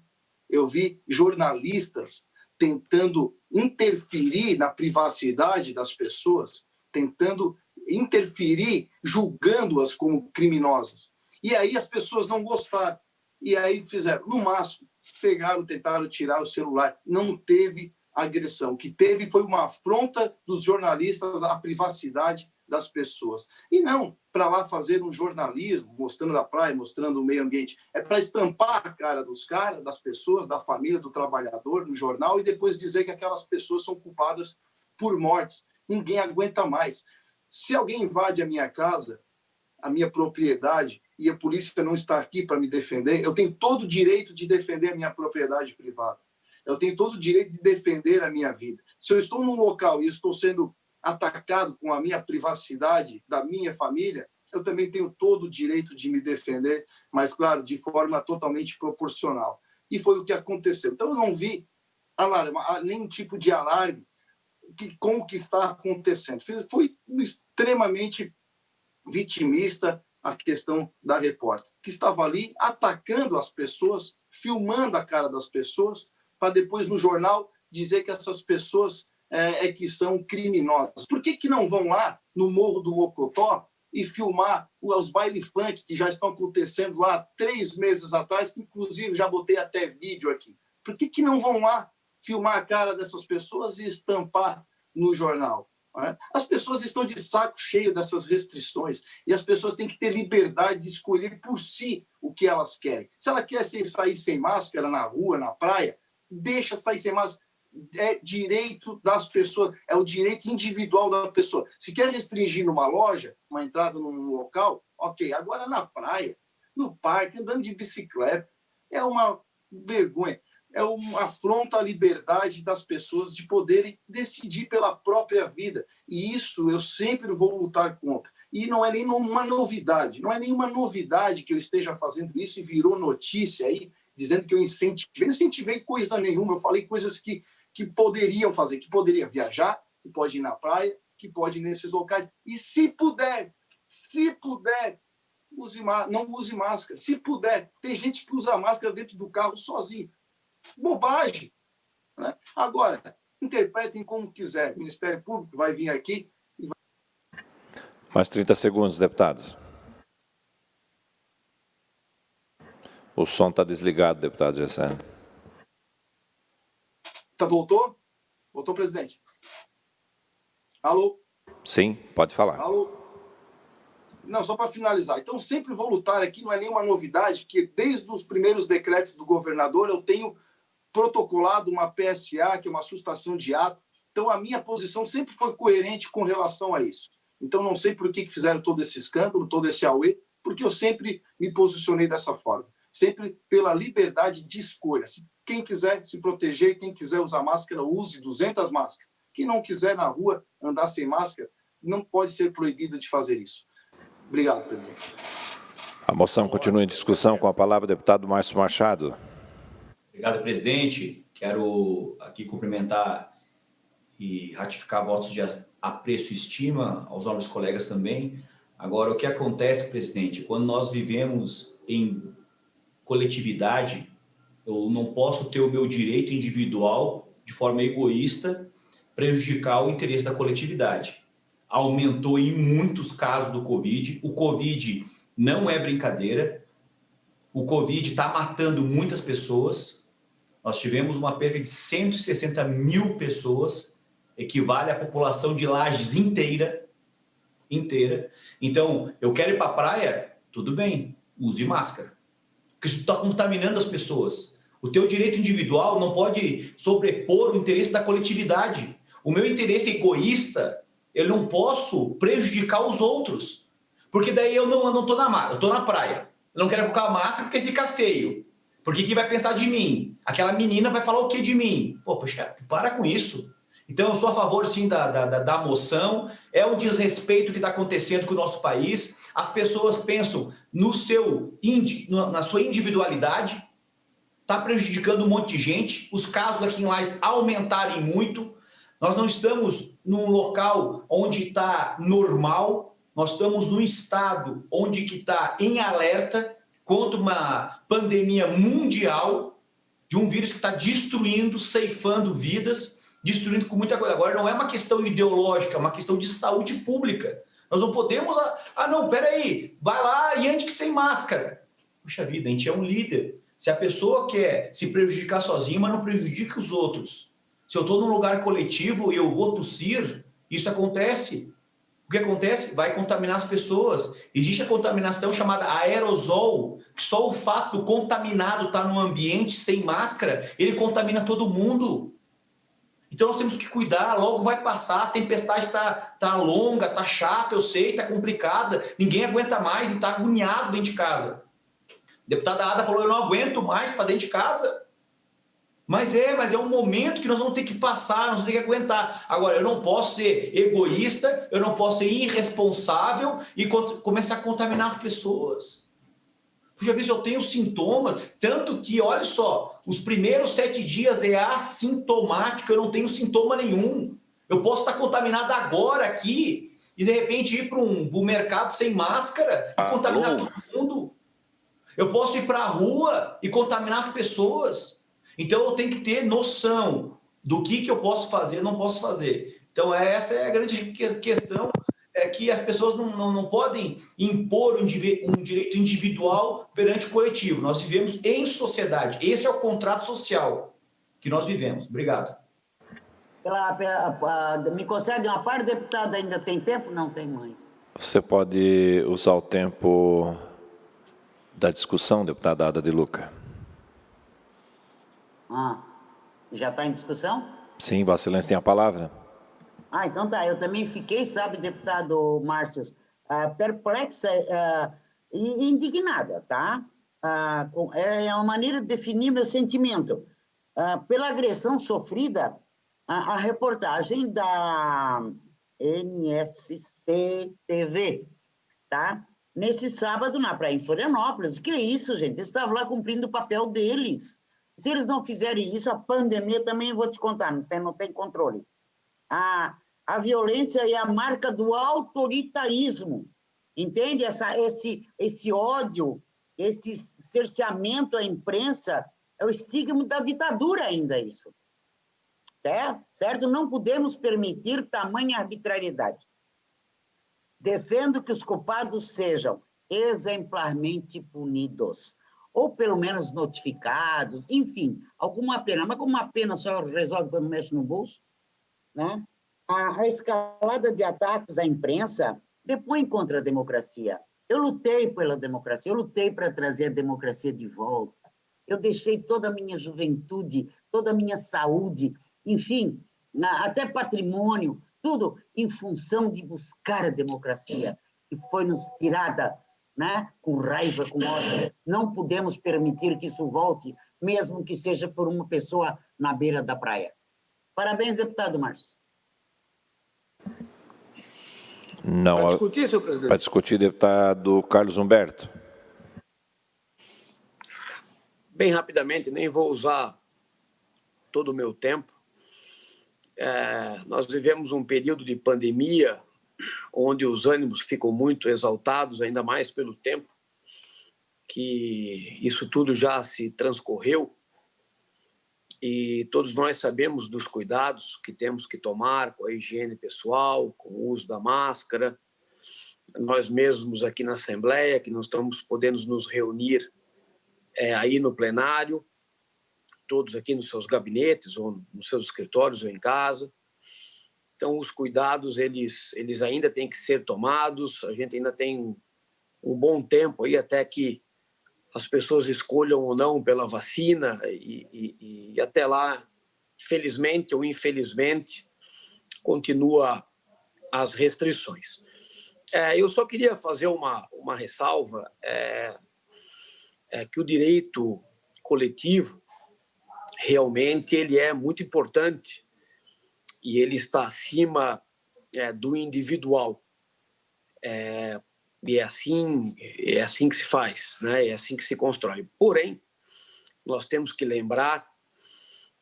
Eu vi jornalistas tentando interferir na privacidade das pessoas, tentando interferir, julgando-as como criminosas. E aí as pessoas não gostaram. E aí fizeram, no máximo, pegaram, tentaram tirar o celular. Não teve agressão. O que teve foi uma afronta dos jornalistas à privacidade das pessoas. E não para lá fazer um jornalismo, mostrando a praia, mostrando o meio ambiente. É para estampar a cara dos caras, das pessoas, da família, do trabalhador, no jornal, e depois dizer que aquelas pessoas são culpadas por mortes. Ninguém aguenta mais. Se alguém invade a minha casa, a minha propriedade, e a polícia não está aqui para me defender, eu tenho todo o direito de defender a minha propriedade privada. Eu tenho todo o direito de defender a minha vida. Se eu estou num local e estou sendo atacado com a minha privacidade da minha família, eu também tenho todo o direito de me defender, mas, claro, de forma totalmente proporcional. E foi o que aconteceu. Então, eu não vi alarme, nenhum tipo de alarme com o que está acontecendo. Foi extremamente vitimista a questão da repórter, que estava ali atacando as pessoas, filmando a cara das pessoas, para depois, no jornal, dizer que essas pessoas que são criminosas. Por que não vão lá no Morro do Mocotó e filmar os baile funk que já estão acontecendo lá 3 meses atrás, que inclusive já botei até vídeo aqui? Por que não vão lá filmar a cara dessas pessoas e estampar no jornal? As pessoas estão de saco cheio dessas restrições e as pessoas têm que ter liberdade de escolher por si o que elas querem. Se ela quer sair sem máscara na rua, na praia, deixa sair sem máscara. É direito das pessoas, é o direito individual da pessoa. Se quer restringir numa loja, uma entrada num local, ok. Agora na praia, no parque, andando de bicicleta, é uma vergonha. É uma afronta à liberdade das pessoas de poderem decidir pela própria vida. E isso eu sempre vou lutar contra. E não é nenhuma novidade. Não é nenhuma novidade que eu esteja fazendo isso e virou notícia aí, dizendo que eu incentivei. Não incentivei coisa nenhuma. Eu falei coisas que poderiam fazer, que poderia viajar, que pode ir na praia, que pode ir nesses locais. E se puder não use máscara. Se puder, tem gente que usa máscara dentro do carro sozinho. Bobagem. Né? Agora, interpretem como quiser. O Ministério Público vai vir aqui e vai... Mais 30 segundos, deputados. O som está desligado, deputado Gessé. Voltou? Voltou, presidente? Alô? Sim, pode falar. Alô? Não, só para finalizar. Então, sempre vou lutar aqui, não é nenhuma novidade, que desde os primeiros decretos do governador eu tenho protocolado uma PSA, que é uma sustação de ato. Então, a minha posição sempre foi coerente com relação a isso. Então, não sei por que fizeram todo esse escândalo, todo esse auê, porque eu sempre me posicionei dessa forma. Sempre pela liberdade de escolha. Quem quiser se proteger, quem quiser usar máscara, use 200 máscaras. Quem não quiser na rua andar sem máscara, não pode ser proibido de fazer isso. Obrigado, presidente. A moção continua em discussão. Com a palavra o deputado Márcio Machado. Obrigado, presidente. Quero aqui cumprimentar e ratificar votos de apreço e estima aos nobres colegas também. Agora, o que acontece, presidente, quando nós vivemos em coletividade, eu não posso ter o meu direito individual, de forma egoísta, prejudicar o interesse da coletividade. Aumentou em muitos casos do Covid. O Covid não é brincadeira. O Covid está matando muitas pessoas. Nós tivemos uma perda de 160 mil pessoas, equivale à população de Lages inteira. Então, eu quero ir para a praia, tudo bem, use máscara. Porque isso está contaminando as pessoas. O teu direito individual não pode sobrepor o interesse da coletividade. O meu interesse egoísta, eu não posso prejudicar os outros. Porque daí eu não estou eu estou na praia. Eu não quero colocar máscara porque fica feio. Porque quem vai pensar de mim? Aquela menina vai falar o que de mim? Pô, poxa, para com isso. Então, eu sou a favor, sim, da moção. É um desrespeito que está acontecendo com o nosso país. As pessoas pensam na sua individualidade. Está prejudicando um monte de gente. Os casos aqui em Lages aumentarem muito. Nós não estamos num local onde está normal. Nós estamos num estado onde está em alerta contra uma pandemia mundial de um vírus que está destruindo, ceifando vidas, destruindo com muita coisa. Agora, não é uma questão ideológica, é uma questão de saúde pública. Nós não podemos... não, peraí, vai lá e ande sem máscara. Puxa vida, a gente é um líder. Se a pessoa quer se prejudicar sozinha, mas não prejudica os outros. Se eu estou num lugar coletivo e eu vou tossir, isso acontece. O que acontece? Vai contaminar as pessoas. Existe a contaminação chamada aerosol, que só o fato do contaminado estar num ambiente sem máscara, ele contamina todo mundo. Então nós temos que cuidar, logo vai passar, a tempestade tá longa, tá chata, eu sei, tá complicada, ninguém aguenta mais e tá agoniado dentro de casa. A deputada Ada falou, eu não aguento mais estar dentro de casa. Mas é um momento que nós vamos ter que passar, nós vamos ter que aguentar. Agora, eu não posso ser egoísta, eu não posso ser irresponsável e começar a contaminar as pessoas. Puxa vida, eu tenho sintomas, tanto que, olha só, os primeiros 7 dias é assintomático, eu não tenho sintoma nenhum. Eu posso estar contaminado agora aqui e, de repente, ir para um mercado sem máscara e contaminar todo mundo. Eu posso ir para a rua e contaminar as pessoas. Então, eu tenho que ter noção do que eu posso fazer e não posso fazer. Então, essa é a grande questão, é que as pessoas não podem impor um direito individual perante o coletivo. Nós vivemos em sociedade. Esse é o contrato social que nós vivemos. Obrigado. Me concede uma parte, deputado, ainda tem tempo? Não tem mais. Você pode usar o tempo da discussão, deputada Ada de Luca. Já está em discussão? Sim, Vossa Excelência tem a palavra. Então tá. Eu também fiquei, sabe, deputado Márcio, perplexa e indignada, tá? É uma maneira de definir meu sentimento. Pela agressão sofrida, a reportagem da NSC TV, tá? Nesse sábado, na praia em Florianópolis. Que é isso, gente? Eles estavam lá cumprindo o papel deles. Se eles não fizerem isso, a pandemia também, vou te contar, não tem controle. A violência é a marca do autoritarismo. Entende? Esse ódio, esse cerceamento à imprensa é o estigma da ditadura ainda, isso. Certo? Não podemos permitir tamanha arbitrariedade. Defendo que os culpados sejam exemplarmente punidos, ou pelo menos notificados, enfim, alguma pena. Mas como uma pena só resolve quando mexe no bolso, né? A escalada de ataques à imprensa depõe contra a democracia. Eu lutei pela democracia, eu lutei para trazer a democracia de volta. Eu deixei toda a minha juventude, toda a minha saúde, enfim, até patrimônio, tudo em função de buscar a democracia, que foi nos tirada, né, com raiva, com ódio. Não podemos permitir que isso volte, mesmo que seja por uma pessoa na beira da praia. Parabéns, deputado Márcio. Não. Para discutir, senhor presidente. Para discutir, deputado Carlos Humberto. Bem rapidamente, nem vou usar todo o meu tempo. Nós vivemos um período de pandemia onde os ânimos ficam muito exaltados, ainda mais pelo tempo, que isso tudo já se transcorreu, e todos nós sabemos dos cuidados que temos que tomar com a higiene pessoal, com o uso da máscara. Nós mesmos aqui na Assembleia, que não estamos podendo nos reunir aí no plenário, todos aqui nos seus gabinetes, ou nos seus escritórios, ou em casa. Então, os cuidados, eles ainda têm que ser tomados, a gente ainda tem um bom tempo aí até que as pessoas escolham ou não pela vacina, e até lá, felizmente ou infelizmente, continua as restrições. Eu só queria fazer uma ressalva, que o direito coletivo, realmente, ele é muito importante e ele está acima do individual. E é assim que se faz, né? É assim que se constrói. Porém, nós temos que lembrar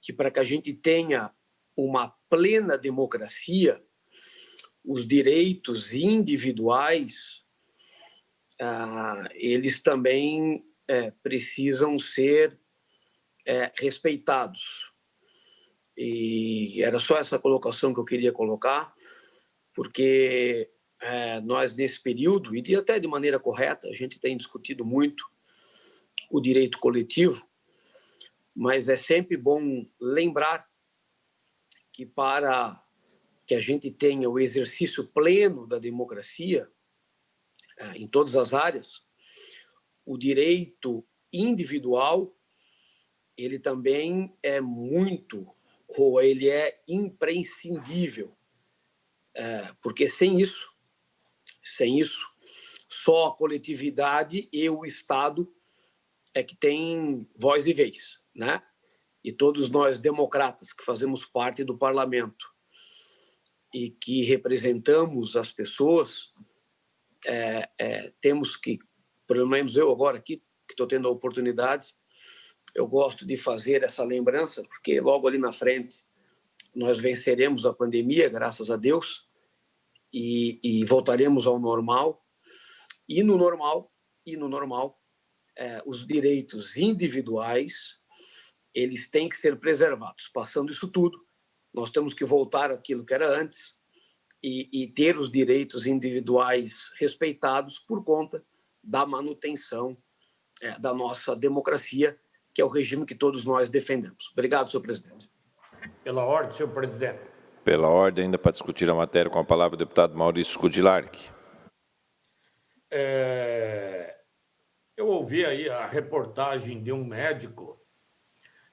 que para que a gente tenha uma plena democracia, os direitos individuais, eles também precisam ser respeitados. E era só essa colocação que eu queria colocar, porque nós, nesse período, e até de maneira correta, a gente tem discutido muito o direito coletivo, mas é sempre bom lembrar que para que a gente tenha o exercício pleno da democracia, em todas as áreas, o direito individual, ele também é muito, ou ele é imprescindível, porque sem isso, só a coletividade e o Estado é que tem voz e vez, né? E todos nós, democratas, que fazemos parte do parlamento e que representamos as pessoas, temos que, pelo menos eu agora aqui, que estou tendo a oportunidade, eu gosto de fazer essa lembrança, porque logo ali na frente nós venceremos a pandemia, graças a Deus, e voltaremos ao normal. E no normal, os direitos individuais, eles têm que ser preservados. Passando isso tudo, nós temos que voltar àquilo que era antes e ter os direitos individuais respeitados por conta da manutenção da nossa democracia, que é o regime que todos nós defendemos. Obrigado, senhor presidente. Pela ordem, senhor presidente. Pela ordem, ainda para discutir a matéria, com a palavra o deputado Maurício Skudilark. Eu ouvi aí a reportagem de um médico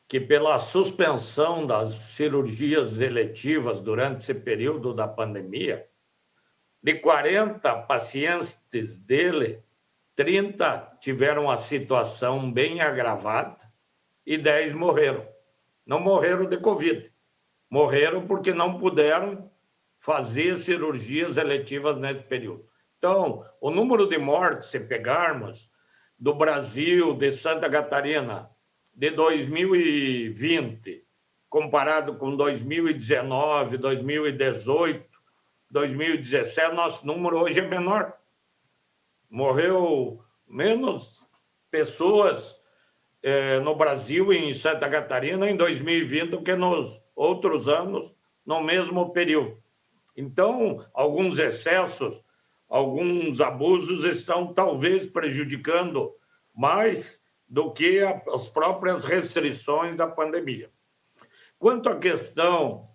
que, pela suspensão das cirurgias eletivas durante esse período da pandemia, de 40 pacientes dele, 30 tiveram a situação bem agravada e 10 morreram. Não morreram de Covid, morreram porque não puderam fazer cirurgias eletivas nesse período. Então, o número de mortes, se pegarmos, do Brasil, de Santa Catarina, de 2020, comparado com 2019, 2018, 2017, nosso número hoje é menor. Morreu menos pessoas no Brasil e em Santa Catarina em 2020 do que nos outros anos, no mesmo período. Então, alguns excessos, alguns abusos estão talvez prejudicando mais do que as próprias restrições da pandemia. Quanto à questão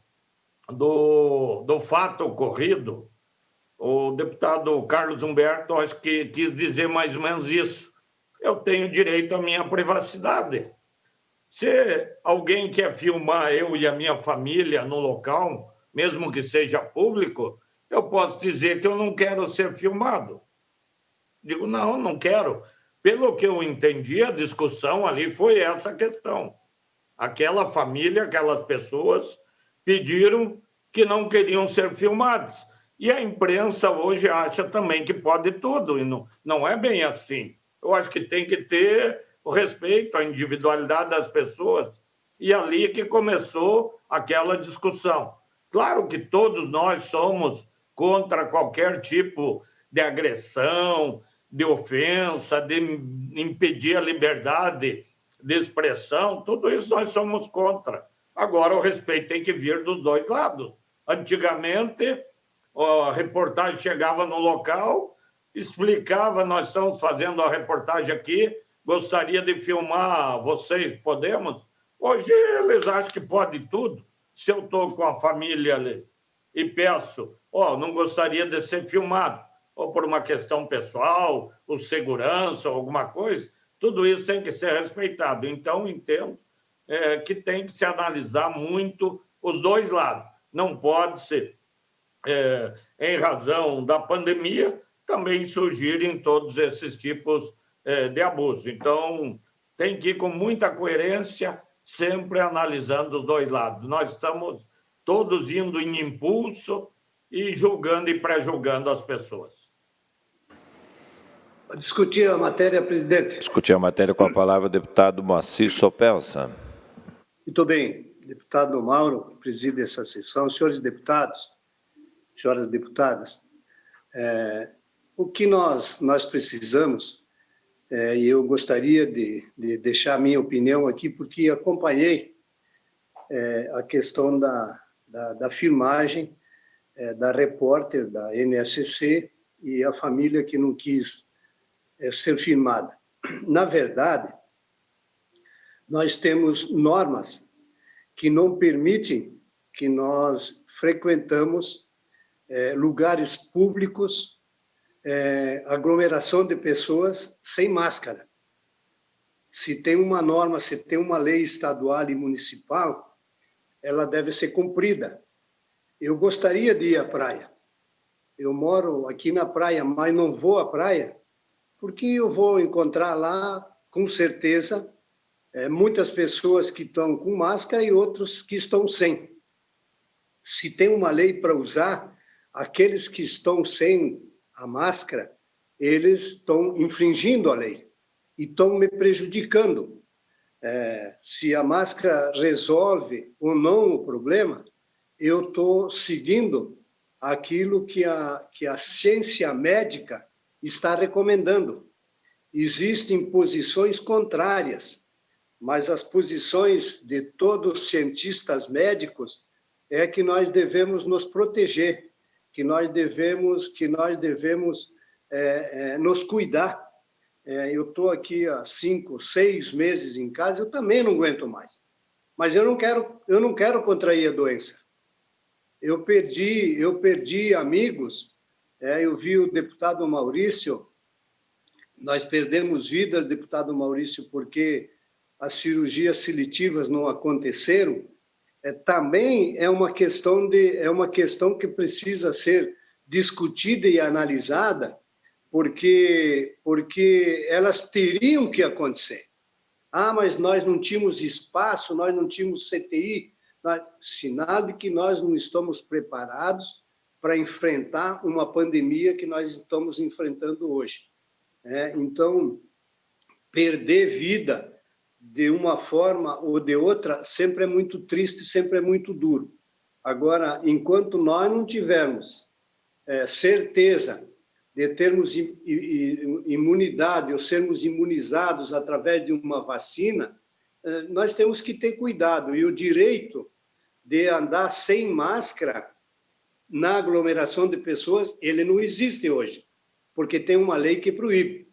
do fato ocorrido, o deputado Carlos Humberto, acho que quis dizer mais ou menos isso. Eu tenho direito à minha privacidade. Se alguém quer filmar eu e a minha família no local, mesmo que seja público, eu posso dizer que eu não quero ser filmado. Digo, não quero. Pelo que eu entendi, a discussão ali foi essa questão. Aquela família, aquelas pessoas pediram que não queriam ser filmados. E a imprensa hoje acha também que pode tudo, e não é bem assim. Eu acho que tem que ter o respeito à individualidade das pessoas. E ali que começou aquela discussão. Claro que todos nós somos contra qualquer tipo de agressão, de ofensa, de impedir a liberdade de expressão, tudo isso nós somos contra. Agora, o respeito tem que vir dos dois lados. Antigamente, a reportagem chegava no local, explicava, nós estamos fazendo a reportagem aqui, gostaria de filmar vocês, podemos? Hoje eles acham que pode tudo. Se eu estou com a família ali e peço, não gostaria de ser filmado, ou por uma questão pessoal, ou segurança, ou alguma coisa, tudo isso tem que ser respeitado. Então, entendo que tem que se analisar muito os dois lados. Não pode ser, em razão da pandemia, também surgirem todos esses tipos de abuso. Então, tem que ir com muita coerência, sempre analisando os dois lados. Nós estamos todos indo em impulso e julgando e pré-julgando as pessoas. Discutir a matéria, presidente. Discutir a matéria com a palavra o deputado Moacir Sopelsa. Muito bem. Deputado Mauro, que preside essa sessão, senhores deputados, senhoras deputadas, o que nós precisamos, e eu gostaria de deixar a minha opinião aqui, porque acompanhei a questão da filmagem da repórter da NSC e a família que não quis ser filmada. Na verdade, nós temos normas que não permitem que nós frequentamos lugares públicos, aglomeração de pessoas sem máscara. Se tem uma norma, se tem uma lei estadual e municipal, ela deve ser cumprida. Eu gostaria de ir à praia. Eu moro aqui na praia, mas não vou à praia, porque eu vou encontrar lá, com certeza, muitas pessoas que estão com máscara e outros que estão sem. Se tem uma lei para usar, aqueles que estão sem a máscara, eles estão infringindo a lei e estão me prejudicando. Se a máscara resolve ou não o problema, eu estou seguindo aquilo que a ciência médica está recomendando. Existem posições contrárias, mas as posições de todos os cientistas médicos é que nós devemos nos proteger, que nós devemos nos cuidar. Eu estou aqui há 5, 6 meses em casa, eu também não aguento mais. Mas eu não quero contrair a doença. Eu perdi amigos. Eu vi o deputado Maurício. Nós perdemos vidas, deputado Maurício, porque as cirurgias seletivas não aconteceram. Também é uma questão que precisa ser discutida e analisada, porque elas teriam que acontecer. Mas nós não tínhamos espaço, nós não tínhamos CTI. Sinal de que nós não estamos preparados para enfrentar uma pandemia que nós estamos enfrentando hoje. Então, perder vida de uma forma ou de outra sempre é muito triste, sempre é muito duro. Agora, enquanto nós não tivermos certeza de termos imunidade ou sermos imunizados através de uma vacina, nós temos que ter cuidado. E o direito de andar sem máscara na aglomeração de pessoas, ele não existe hoje, porque tem uma lei que proíbe.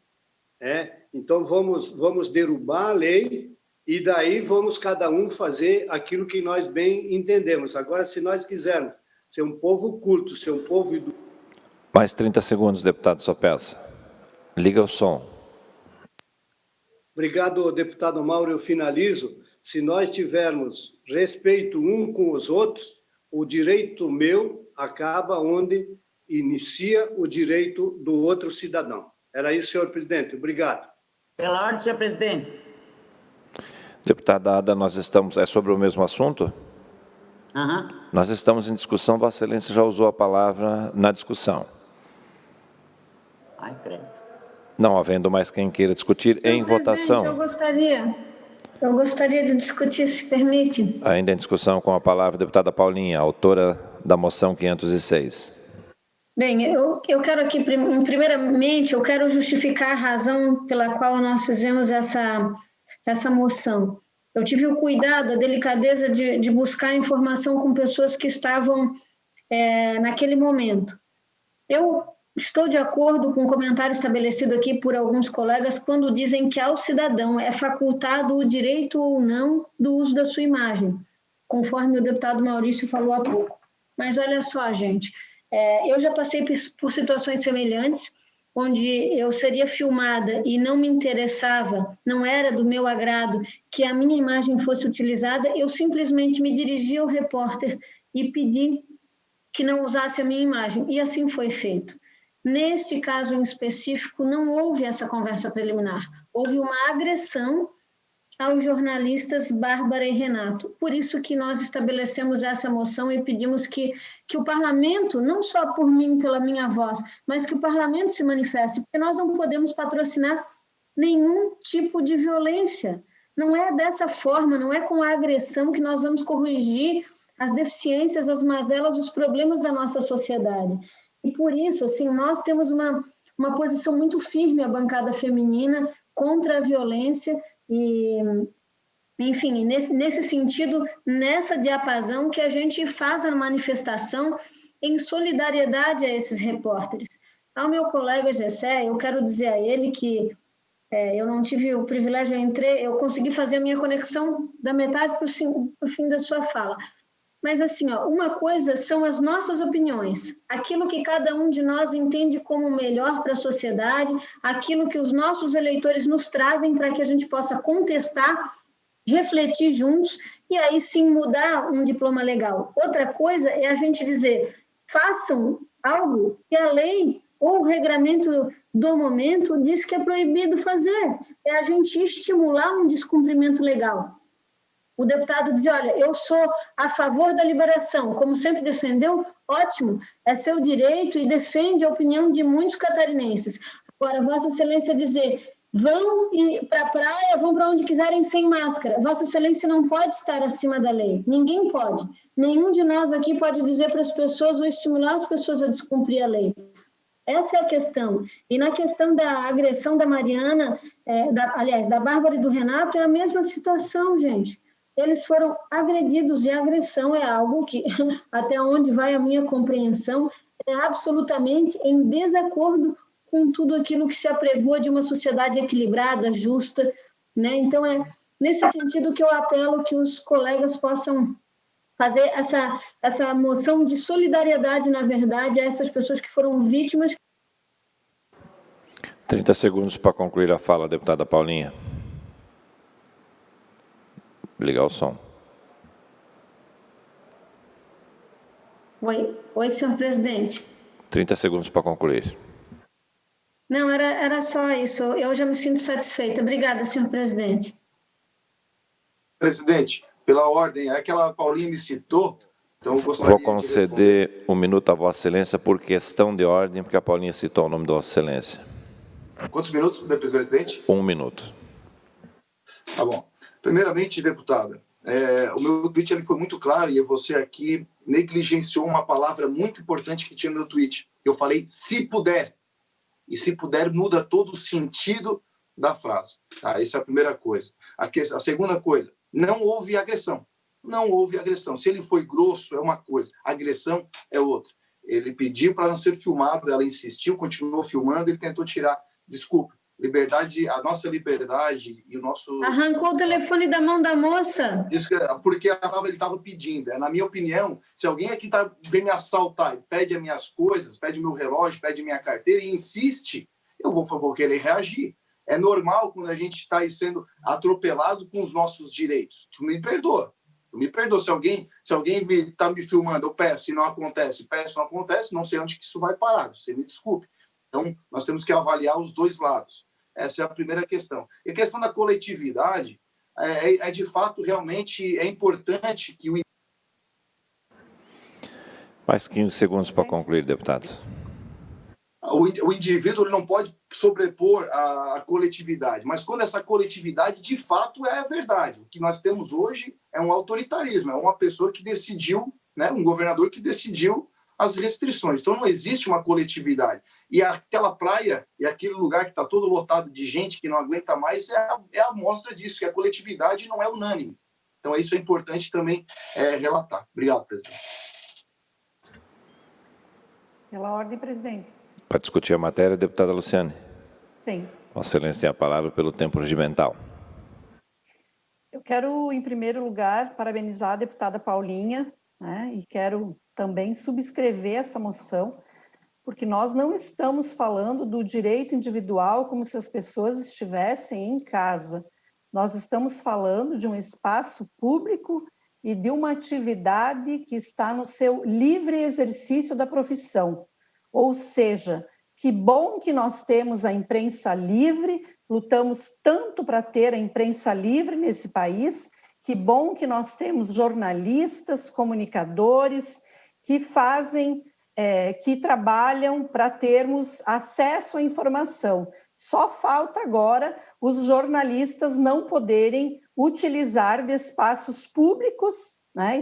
Então, vamos derrubar a lei e daí vamos cada um fazer aquilo que nós bem entendemos. Agora, se nós quisermos ser um povo culto, ser um povo... Mais 30 segundos, deputado Sopelsa. Liga o som. Obrigado, deputado Mauro. Eu finalizo. Se nós tivermos respeito um com os outros, o direito meu acaba onde inicia o direito do outro cidadão. Era isso, senhor presidente. Obrigado. Pela ordem, senhor presidente. Deputada Ada, nós estamos... É sobre o mesmo assunto? Nós estamos em discussão. Vossa Excelência já usou a palavra na discussão. Ai, credo. Não havendo mais quem queira discutir, em votação. Eu gostaria de discutir, se permite. Ainda em discussão, com a palavra a deputada Paulinha, autora da moção 506. Bem, eu quero aqui, primeiramente, eu quero justificar a razão pela qual nós fizemos essa moção. Eu tive o cuidado, a delicadeza de buscar informação com pessoas que estavam naquele momento. Eu estou de acordo com o comentário estabelecido aqui por alguns colegas quando dizem que ao cidadão é facultado o direito ou não do uso da sua imagem, conforme o deputado Maurício falou há pouco. Mas olha só, gente, eu já passei por situações semelhantes, onde eu seria filmada e não me interessava, não era do meu agrado que a minha imagem fosse utilizada, eu simplesmente me dirigi ao repórter e pedi que não usasse a minha imagem, e assim foi feito. Neste caso em específico, não houve essa conversa preliminar, houve uma agressão aos jornalistas Bárbara e Renato. Por isso que nós estabelecemos essa moção e pedimos que o parlamento, não só por mim, pela minha voz, mas que o parlamento se manifeste, porque nós não podemos patrocinar nenhum tipo de violência. Não é dessa forma, não é com a agressão que nós vamos corrigir as deficiências, as mazelas, os problemas da nossa sociedade. E por isso, assim, nós temos uma posição muito firme, a bancada feminina, contra a violência e, enfim, nesse sentido, nessa diapasão que a gente faz a manifestação em solidariedade a esses repórteres. Ao meu colega Gessé, eu quero dizer a ele que eu não tive o privilégio, eu consegui fazer a minha conexão da metade para o fim da sua fala. Mas, assim, uma coisa são as nossas opiniões, aquilo que cada um de nós entende como melhor para a sociedade, aquilo que os nossos eleitores nos trazem para que a gente possa contestar, refletir juntos e aí sim mudar um diploma legal. Outra coisa é a gente dizer, façam algo que a lei ou o regramento do momento diz que é proibido fazer. É a gente estimular um descumprimento legal. O deputado diz, olha, eu sou a favor da liberação, como sempre defendeu, ótimo, é seu direito e defende a opinião de muitos catarinenses. Agora, Vossa Excelência dizer, vão para a praia, vão para onde quiserem sem máscara. Vossa Excelência não pode estar acima da lei, ninguém pode. Nenhum de nós aqui pode dizer para as pessoas ou estimular as pessoas a descumprir a lei. Essa é a questão. E na questão da agressão da Mariana, da Bárbara e do Renato, é a mesma situação, gente. Eles foram agredidos e a agressão é algo que, até onde vai a minha compreensão, é absolutamente em desacordo com tudo aquilo que se apregou de uma sociedade equilibrada, justa, né? Então, é nesse sentido que eu apelo que os colegas possam fazer essa moção de solidariedade, na verdade, a essas pessoas que foram vítimas. 30 segundos para concluir a fala, deputada Paulinha. Ligar o som. Oi, senhor presidente. 30 segundos para concluir. Não, era só isso. Eu já me sinto satisfeita. Obrigada, senhor presidente. Presidente, pela ordem, aquela Paulinha me citou, então eu gostaria Vou conceder um minuto a Vossa Excelência por questão de ordem, porque a Paulinha citou o nome de Vossa Excelência. Quantos minutos, presidente? 1 minuto. Tá bom. Primeiramente, deputada, o meu tweet ele foi muito claro e você aqui negligenciou uma palavra muito importante que tinha no meu tweet. Eu falei, se puder. e, se puder, muda todo o sentido da frase. Tá? Essa é a primeira coisa. A segunda coisa, não houve agressão. Não houve agressão. Se ele foi grosso, é uma coisa. Agressão é outra. Ele pediu para não ser filmado, ela insistiu, continuou filmando, ele tentou tirar. Desculpa, liberdade, a nossa liberdade e o nosso... Arrancou o telefone da mão da moça. Porque ele estava pedindo. Na minha opinião, se alguém aqui vem me assaltar e pede as minhas coisas, pede meu relógio, pede minha carteira e insiste, eu vou querer reagir. É normal quando a gente está aí sendo atropelado com os nossos direitos. Tu me perdoa. Se alguém está me filmando, eu peço e não acontece, não sei onde que isso vai parar, você me desculpe. Então, nós temos que avaliar os dois lados. Essa é a primeira questão. E a questão da coletividade, de fato, realmente é importante que o... Mais 15 segundos para concluir, deputado. O indivíduo ele não pode sobrepor a coletividade, mas quando essa coletividade, de fato, é a verdade. O que nós temos hoje é um autoritarismo, é uma pessoa que decidiu, né, um governador que decidiu as restrições. Então, não existe uma coletividade. E aquela praia e aquele lugar que está todo lotado de gente que não aguenta mais é a mostra disso, que a coletividade não é unânime. Então, isso é importante também relatar. Obrigado, presidente. Pela ordem, presidente. Para discutir a matéria, deputada Luciane. Sim. Vossa Excelência tem a palavra pelo tempo regimental. Eu quero, em primeiro lugar, parabenizar a deputada Paulinha, né, e quero também subscrever essa moção, porque nós não estamos falando do direito individual como se as pessoas estivessem em casa. Nós estamos falando de um espaço público e de uma atividade que está no seu livre exercício da profissão. Ou seja, que bom que nós temos a imprensa livre, lutamos tanto para ter a imprensa livre nesse país, que bom que nós temos jornalistas, comunicadores, que que trabalham para termos acesso à informação. Só falta agora os jornalistas não poderem utilizar de espaços públicos, né,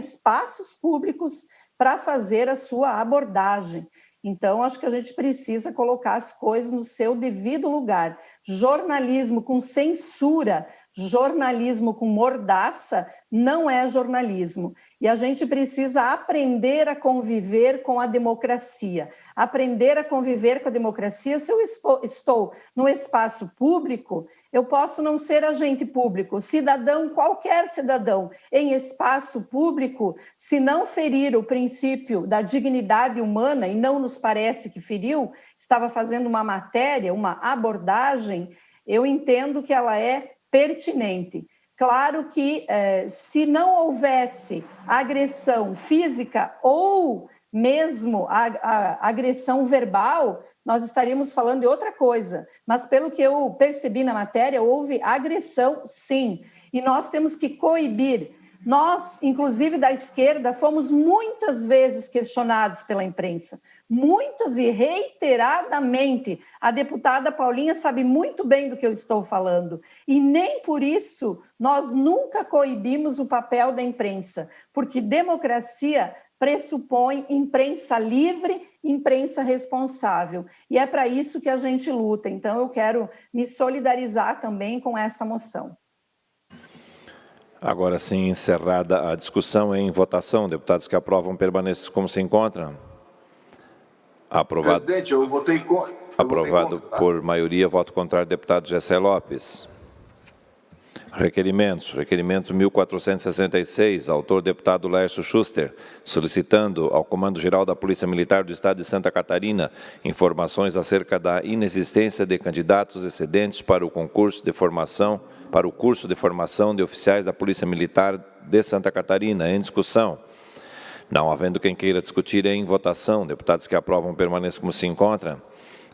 para fazer a sua abordagem. Então, acho que a gente precisa colocar as coisas no seu devido lugar. Jornalismo com censura, jornalismo com mordaça, não é jornalismo. E a gente precisa aprender a conviver com a democracia. Aprender a conviver com a democracia, se eu estou no espaço público, eu posso não ser agente público, cidadão, qualquer cidadão, em espaço público, se não ferir o princípio da dignidade humana, e não nos parece que feriu, estava fazendo uma matéria, uma abordagem, eu entendo que ela é pertinente. Claro que se não houvesse agressão física ou mesmo a agressão verbal, nós estaríamos falando de outra coisa. Mas pelo que eu percebi na matéria, houve agressão, sim. E nós temos que coibir. Nós, inclusive da esquerda, fomos muitas vezes questionados pela imprensa, muitas e reiteradamente. A deputada Paulinha sabe muito bem do que eu estou falando. E nem por isso nós nunca coibimos o papel da imprensa, porque democracia pressupõe imprensa livre, imprensa responsável. E é para isso que a gente luta. Então, eu quero me solidarizar também com esta moção. Agora sim, encerrada a discussão, em votação. Deputados que aprovam permaneçam como se encontram. Aprovado. Presidente, eu votei contra. Aprovado por maioria, voto contrário, deputado Gessé Lopes. Requerimentos. Requerimento 1466, autor deputado Laércio Schuster, solicitando ao Comando-Geral da Polícia Militar do Estado de Santa Catarina informações acerca da inexistência de candidatos excedentes para o concurso de formação, para o curso de formação de oficiais da Polícia Militar de Santa Catarina. Em discussão. Não havendo quem queira discutir, em votação. Deputados que aprovam permaneçam como se encontram.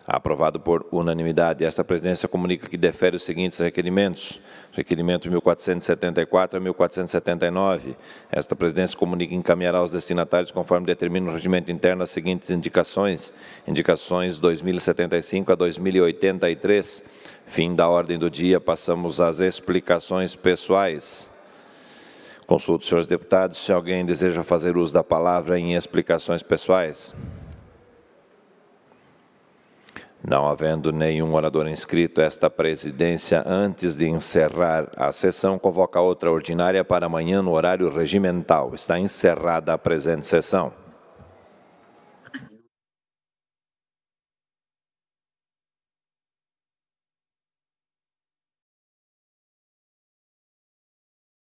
Aprovado por unanimidade. Esta presidência comunica que defere os seguintes requerimentos. Requerimento 1474 a 1479. Esta presidência comunica encaminhará aos destinatários, conforme determina o regimento interno, as seguintes indicações. Indicações 2075 a 2083. Fim da ordem do dia, passamos às explicações pessoais. Consulto os senhores deputados, se alguém deseja fazer uso da palavra em explicações pessoais. Não havendo nenhum orador inscrito, esta presidência, antes de encerrar a sessão, convoca outra ordinária para amanhã no horário regimental. Está encerrada a presente sessão.